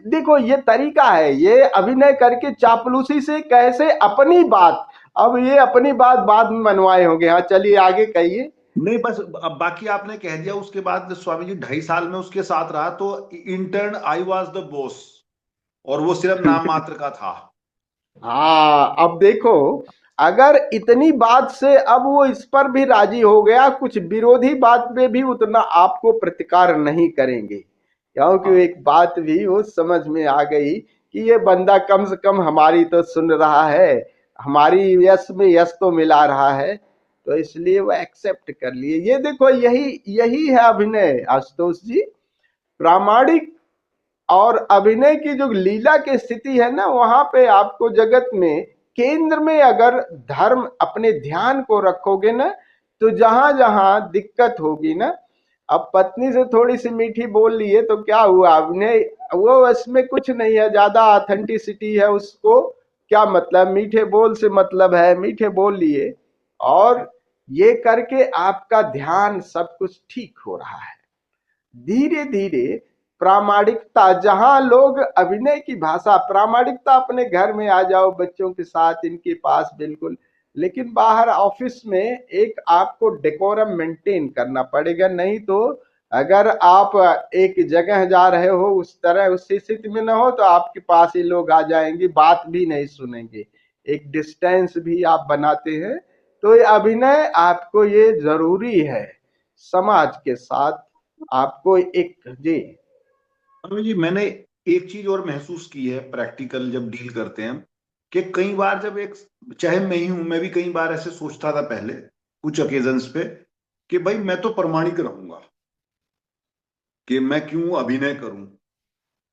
देखो ये तरीका है, ये अभिनय करके चापलूसी से कैसे अपनी बात, अब ये अपनी बात बाद में मनवाए होंगे। हाँ चलिए आगे कहिए। नहीं, बस अब बाकी आपने कह दिया। उसके बाद स्वामी जी 2.5 साल में उसके साथ रहा, तो intern I was the boss, और वो सिर्फ नाम मात्र का था। हाँ अब देखो, अगर इतनी बात से अब वो इस पर भी राजी हो गया, कुछ विरोधी बात पे भी उतना आपको प्रतिकार नहीं करेंगे, क्योंकि हाँ एक बात भी वो समझ में आ गई कि ये बंदा कम से कम हमारी तो सुन रहा है, हमारी यश में यश तो मिला रहा है, तो इसलिए वो एक्सेप्ट कर लिए। ये देखो यही यही है अभिनय आशुतोष जी, प्रामाणिक और अभिनय की जो लीला की स्थिति है ना, वहां पे आपको जगत में केंद्र में अगर धर्म अपने ध्यान को रखोगे ना, तो जहां जहां दिक्कत होगी ना, अब पत्नी से थोड़ी सी मीठी बोल लिए तो क्या हुआ, अभिनय वो इसमें कुछ नहीं है, ज्यादा ऑथेंटिसिटी है, उसको क्या मतलब, मीठे बोल से मतलब है, मीठे बोल लिए, और ये करके आपका ध्यान सब कुछ ठीक हो रहा है। धीरे धीरे प्रामाणिकता, जहां लोग अभिनय की भाषा, प्रामाणिकता अपने घर में आ जाओ बच्चों के साथ, इनके पास बिल्कुल, लेकिन बाहर ऑफिस में एक आपको डेकोरम मेंटेन करना पड़ेगा, नहीं तो अगर आप एक जगह जा रहे हो उस तरह उस स्थिति में ना हो तो आपके पास ही लोग आ जाएंगे, बात भी नहीं सुनेंगे, एक डिस्टेंस भी आप बनाते हैं। तो ये अभिनय आपको ये जरूरी है समाज के साथ, आपको एक जी। स्वामी जी मैंने एक चीज और महसूस की है प्रैक्टिकल जब डील करते हैं, कि कई बार जब एक, चाहे मैं ही हूं, मैं भी कई बार ऐसे सोचता था पहले कुछ ओकेजन्स पे कि भाई मैं तो प्रमाणिक रहूंगा, कि मैं क्यों अभिनय करूं।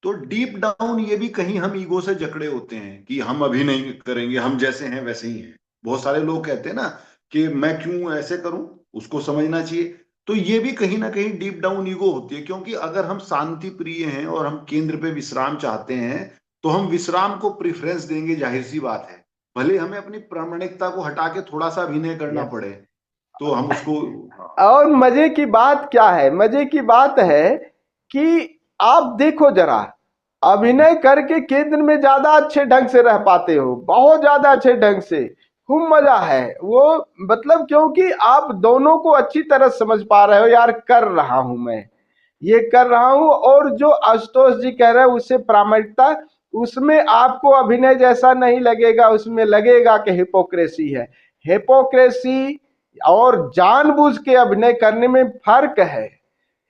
तो डीप डाउन ये भी कहीं हम ईगो से जकड़े होते हैं कि हम अभिनय करेंगे, हम जैसे हैं वैसे ही हैं। बहुत सारे लोग कहते हैं ना कि मैं क्यों ऐसे करूं, उसको समझना चाहिए। तो ये भी कहीं ना कहीं डीप डाउन ईगो होती है, क्योंकि अगर हम शांति प्रिय हैं और हम केंद्र पे विश्राम चाहते हैं, तो हम विश्राम को प्रेफरेंस देंगे, जाहिर सी बात है। भले हमें अपनी प्रामाणिकता को हटा के थोड़ा सा अभिनय करना यस, पड़े, तो हम उसको। हाँ और मजे की बात क्या है, मजे की बात है कि आप देखो जरा, अभिनय करके केंद्र में ज्यादा अच्छे ढंग से रह पाते हो, बहुत ज्यादा अच्छे ढंग से, खूब मजा है वो, मतलब क्योंकि आप दोनों को अच्छी तरह समझ पा रहे हो, यार कर रहा हूं मैं, ये कर रहा हूं, और जो आशुतोष जी कह रहे हैं उससे प्रामाणिकता, उसमें आपको अभिनय जैसा नहीं लगेगा, उसमें लगेगा कि हिपोक्रेसी है। हिपोक्रेसी और जानबूझ के अभिनय करने में फर्क है।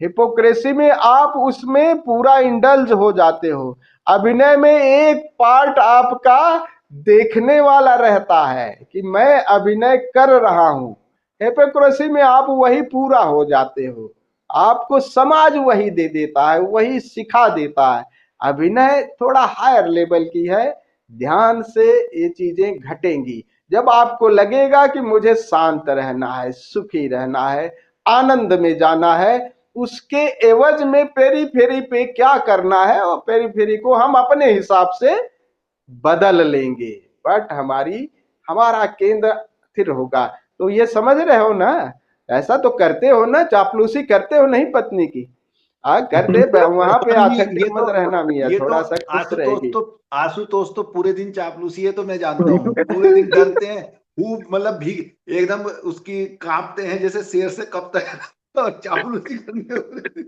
हिपोक्रेसी में आप उसमें पूरा इंडल्ज हो जाते हो, अभिनय में एक पार्ट आपका देखने वाला रहता है कि मैं अभिनय कर रहा हूं, हिपोक्रेसी में आप वही पूरा हो जाते हो, आपको समाज वही दे देता है, वही सिखा देता है। अभिनय थोड़ा हायर लेवल की है, ध्यान से ये चीजें घटेंगी। जब आपको लगेगा कि मुझे शांत रहना है, सुखी रहना है, आनंद में जाना है, उसके एवज में पेरी फेरी पे क्या करना है, और पेरी फेरी को हम अपने हिसाब से बदल लेंगे, बट हमारा केंद्र स्थिर होगा। तो ये समझ रहे हो ना, ऐसा तो करते हो ना, चापलूसी करते हो नहीं पत्नी की? करते वहां पे आसक्ति मत रहना मियाँ, ये तो थोड़ा सा खुश रहेगी। आशुतोष तो पूरे दिन चापलूसी है, तो मैं जानता हूँ। पूरे दिन डरते हैं, खूब मतलब भीग एकदम उसकी कांपते हैं जैसे शेर से कब तक और चापलूसी करने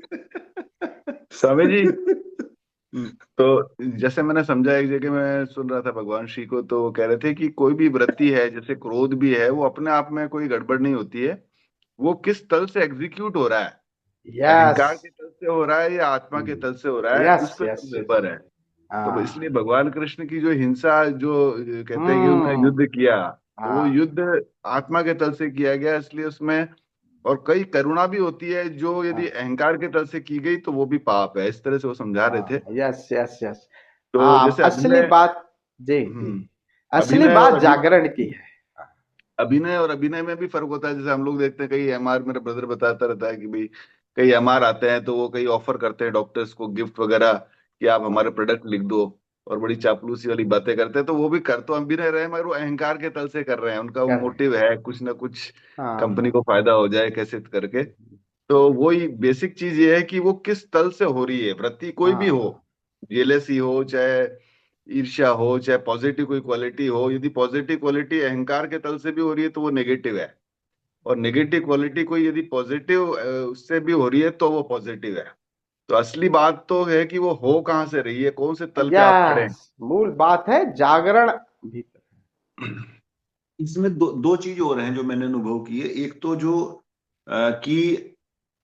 स्वामी जी, तो जैसे मैंने समझा, एक जगह मैं सुन रहा था भगवान श्री को, तो वो कह रहे थे कि कोई भी वृत्ति है, जैसे क्रोध भी है, वो अपने आप में कोई गड़बड़ नहीं होती है, वो किस तल से एग्जीक्यूट हो रहा है, यस अहंकार के तल से हो रहा है या आत्मा के तल से हो रहा है, यस उस पर यस सब यस। निर्भर है। तो हाँ। इसलिए भगवान कृष्ण की जो हिंसा, जो कहते हैं कि उन्होंने हम्म। युद्ध किया, तो वो हाँ युद्ध आत्मा के तल से किया गया, इसलिए उसमें और कई करुणा भी होती है, जो यदि हाँ अहंकार के तल से की गई तो वो भी पाप है, इस तरह से वो समझा रहे थे। हाँ। Yes yes yes. तो हाँ, जैसे असली अभिनय, बात। जी जी। असली अभिनय और बात जागरण की है। अभिनय और अभिनय में भी फर्क होता है। जैसे हम लोग देखते हैं, कई एमआर, मेरा ब्रदर बताता रहता है कि भाई कई एमआर आते हैं, तो वो कई ऑफर करते हैं डॉक्टर्स को गिफ्ट वगैरह, कि आप हमारे प्रोडक्ट लिख दो, और बड़ी चापलूसी वाली बातें करते हैं। तो वो भी कर तो अभिनय रहे हैं, मगर वो अहंकार के तल से कर रहे हैं, उनका वो कर रहे हैं। मोटिव है कुछ ना कुछ, हाँ कंपनी हाँ। को फायदा हो जाए कैसे करके। तो वही बेसिक चीज ये है कि वो किस तल से हो रही है, वृत्ति कोई भी हो, हाँ जेलेसी हो, चाहे ईर्ष्या हो, चाहे पॉजिटिव कोई क्वालिटी हो। यदि पॉजिटिव क्वालिटी अहंकार के तल से भी हो रही है तो वो नेगेटिव है, और नेगेटिव क्वालिटी कोई यदि पॉजिटिव उससे भी हो रही है तो वो पॉजिटिव है। तो असली बात तो है कि वो हो कहाँ से रही है, कौन से तल पे आप खड़े हैं। यस, मूल बात है जागरण भीतर। इसमें दो चीज और हैं जो मैंने अनुभव की है। एक तो जो कि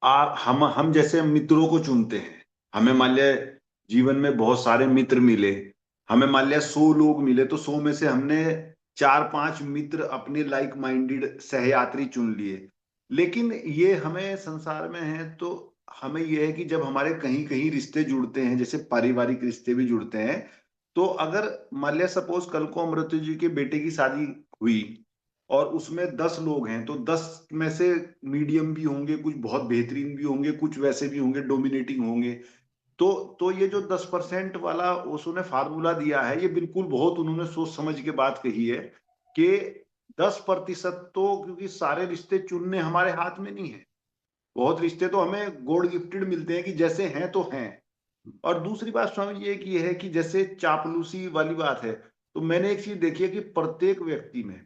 हम जैसे मित्रों को चुनते हैं। हमें मान लिया जीवन में बहुत सारे मित्र मिले, हमें मान लिया 100 लोग मिले, तो 100 में से हमने 4-5 मित्र अपने लाइक माइंडेड सहयात्री चुन लिए। लेकिन ये हमें संसार में है, तो हमें यह है कि जब हमारे कहीं कहीं रिश्ते जुड़ते हैं, जैसे पारिवारिक रिश्ते भी जुड़ते हैं, तो अगर मान लिया सपोज कल को अमृत जी के बेटे की शादी हुई और उसमें 10 लोग हैं, तो 10 में से मीडियम भी होंगे, कुछ बहुत बेहतरीन भी होंगे, कुछ वैसे भी होंगे, डोमिनेटिंग होंगे। तो ये जो 10% वाला ओशो ने फार्मूला दिया है, ये बिल्कुल बहुत उन्होंने सोच समझ के बात कही है कि 10%, तो क्योंकि सारे रिश्ते चुनने हमारे हाथ में नहीं है। बहुत रिश्ते तो हमें गॉड गिफ्टेड मिलते हैं कि जैसे हैं तो हैं। और दूसरी बात स्वामी जी एक ये है कि जैसे चापलूसी वाली बात है, तो मैंने एक चीज देखी है कि प्रत्येक व्यक्ति में,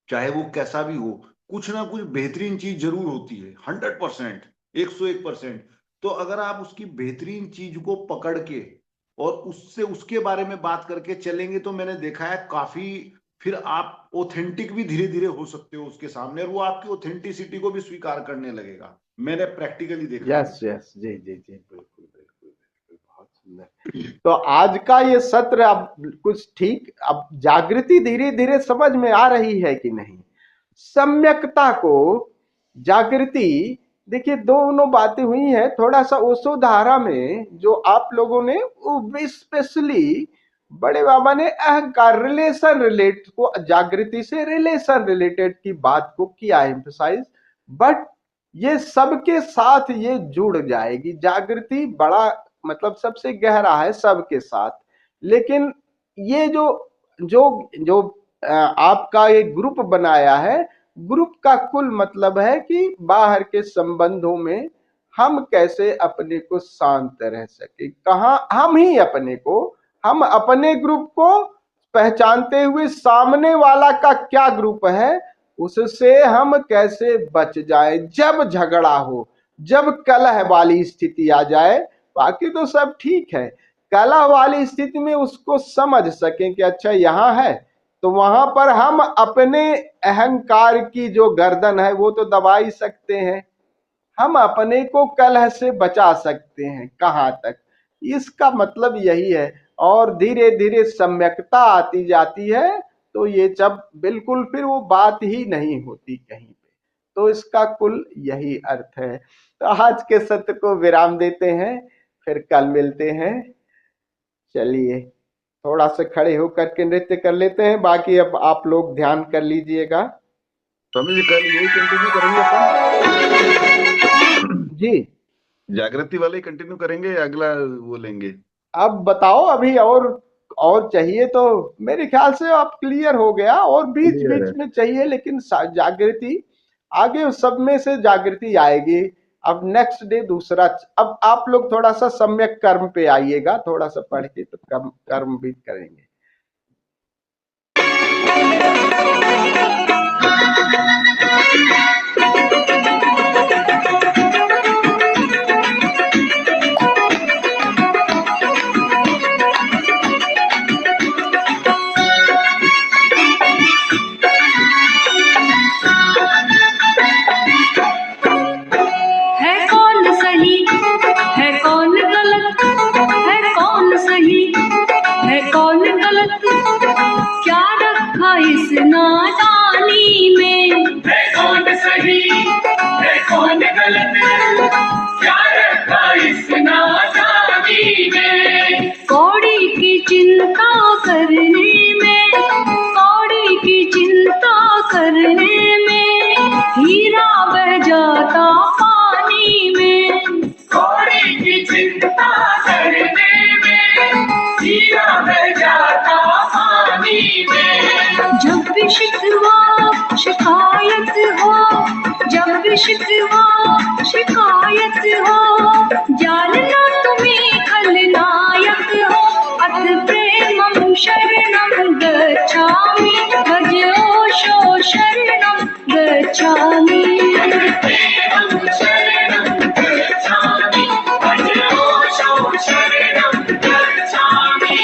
चाहे वो कैसा भी हो, कुछ ना कुछ बेहतरीन चीज जरूर होती है। 100%, 101%। तो अगर आप उसकी बेहतरीन चीज को पकड़ के और उससे उसके बारे में बात करके चलेंगे, तो मैंने देखा है काफी, फिर आप ऑथेंटिक भी धीरे धीरे हो सकते हो उसके सामने, और वो आपकी ऑथेंटिसिटी को भी स्वीकार करने लगेगा। मैंने प्रैक्टिकली देखा है यस यस, जी जी जी, बिल्कुल बिल्कुल बिल्कुल, बहुत सुंदर। तो आज का ये सत्र अब कुछ ठीक, अब जागृति धीरे धीरे समझ में आ रही है कि नहीं? सम्यकता को, जागृति, देखिए दोनों बातें हुई हैं। थोड़ा सा ओशो धारा में जो आप लोगों ने, वो स्पेशली बड़े बाबा ने अहंकार रिलेशन रिलेट को, जागृति से रिलेशन रिलेटेड की बात को किया एम्फसाइज। बट ये सबके साथ ये जुड़ जाएगी जागृति, बड़ा मतलब सबसे गहरा है सबके साथ। लेकिन ये जो जो जो आपका एक ग्रुप बनाया है, ग्रुप का कुल मतलब है कि बाहर के संबंधों में हम कैसे अपने को शांत रह सके, कहाँ हम ही अपने को, हम अपने ग्रुप को पहचानते हुए सामने वाला का क्या ग्रुप है, उससे हम कैसे बच जाए जब झगड़ा हो, जब कलह वाली स्थिति आ जाए। बाकी तो सब ठीक है, कलह वाली स्थिति में उसको समझ सकें कि अच्छा यहाँ है, तो वहां पर हम अपने अहंकार की जो गर्दन है वो तो दबा ही सकते हैं, हम अपने को कलह से बचा सकते हैं कहाँ तक। इसका मतलब यही है। और धीरे धीरे सम्यकता आती जाती है, तो ये जब बिल्कुल फिर वो बात ही नहीं होती कहीं पे। तो इसका कुल यही अर्थ है। तो आज के सत्र को विराम देते हैं, फिर कल मिलते हैं। चलिए, थोड़ा से खड़े होकर के नृत्य कर लेते हैं, बाकी अब आप लोग ध्यान कर लीजिएगा। स्वामी जी कल यही कंटिन्यू करेंगे अपन? जी जागृति वाले कंटिन्यू करेंगे या अगला वो लेंगे? अब बताओ, अभी और चाहिए तो मेरे ख्याल से अब क्लियर हो गया, और बीच Clear है। बीच में चाहिए, लेकिन जागृति आगे सब में से जागृति आएगी। अब नेक्स्ट डे दूसरा, अब आप लोग थोड़ा सा सम्यक कर्म पे आइएगा, थोड़ा सा पढ़ के तो कर्म भी करेंगे। है कौन सही है कौन गलत, है कौन सही है कौन गलत, क्या रखा इस नादानी में। है कौन सही है कौन गलत, क्या रखा इस नादानी में। कौड़ी की चिंता करने में, कौड़ी की चिंता करने में, हीरा बह जाता पानी में। कौड़ी की चिंता करने में, हीरा बह जाता पानी में। जब भी शिकवा शिकायत हो, जब भी शिकवा शिकायत हो, जानना तुम्हें खलनायक हो। अत प्रेमं शरणं गच्छामि, भज ओशो शरणं गच्छामि। प्रेमं शरणं गच्छामि, भज ओशो शरणं गच्छामि।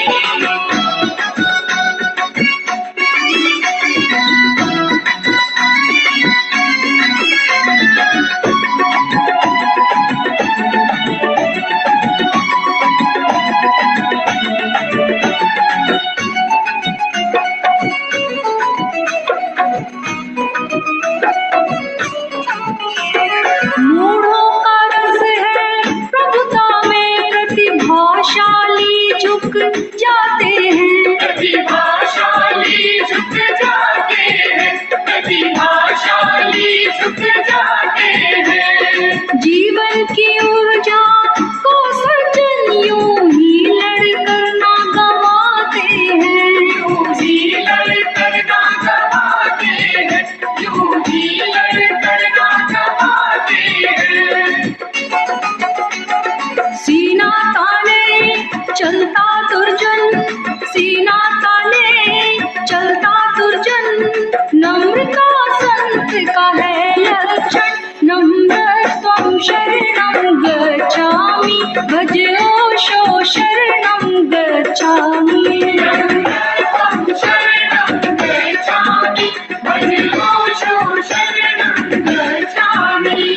मूढ़ों का रस है प्रभुता में, प्रतिभाशाली झुक जाते हैं। प्रतिभाशाली झुक जाते हैं, प्रतिभाशाली झुक जाते हैं। जीवन की ऊर्जा को सज्जन यूं ही लड़कर ना गवाते हैं। यूं ही लड़कर ना गवाते हैं, यूं ही लड़कर ना गवाते हैं। सीना ताने चलता दुर्जन, सीना ताने चलता दुर्जन, नम्रता संत का है लक्षण। नम्रत्वं शरणं गच्छामि, भज ओशो शरणं गच्छामि। नम्रत्वं शरणं गच्छामि, भज ओशो शरणं गच्छामि।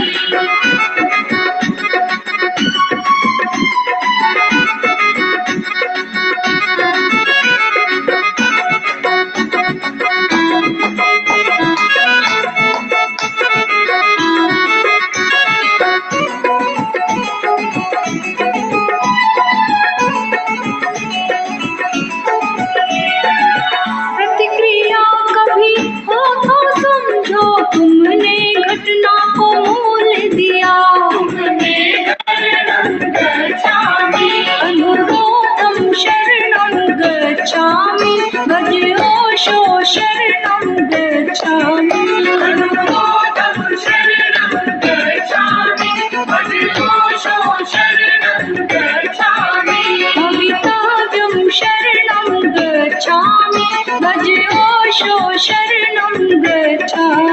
प्रतिक्रिया कभी हो तो समझो, तुमने घटना को मूल दिया। तुमने शरणं गच्छामि, अनुरोधं शरणं गच्छामि, भज ओशो शरणं गच्छामि। अनुरोधं शरणं गच्छामि, भज ओशो शरणं गच्छामि। भवितव्यं शरणं गच्छामि, भज ओशो शरणं गच्छामि।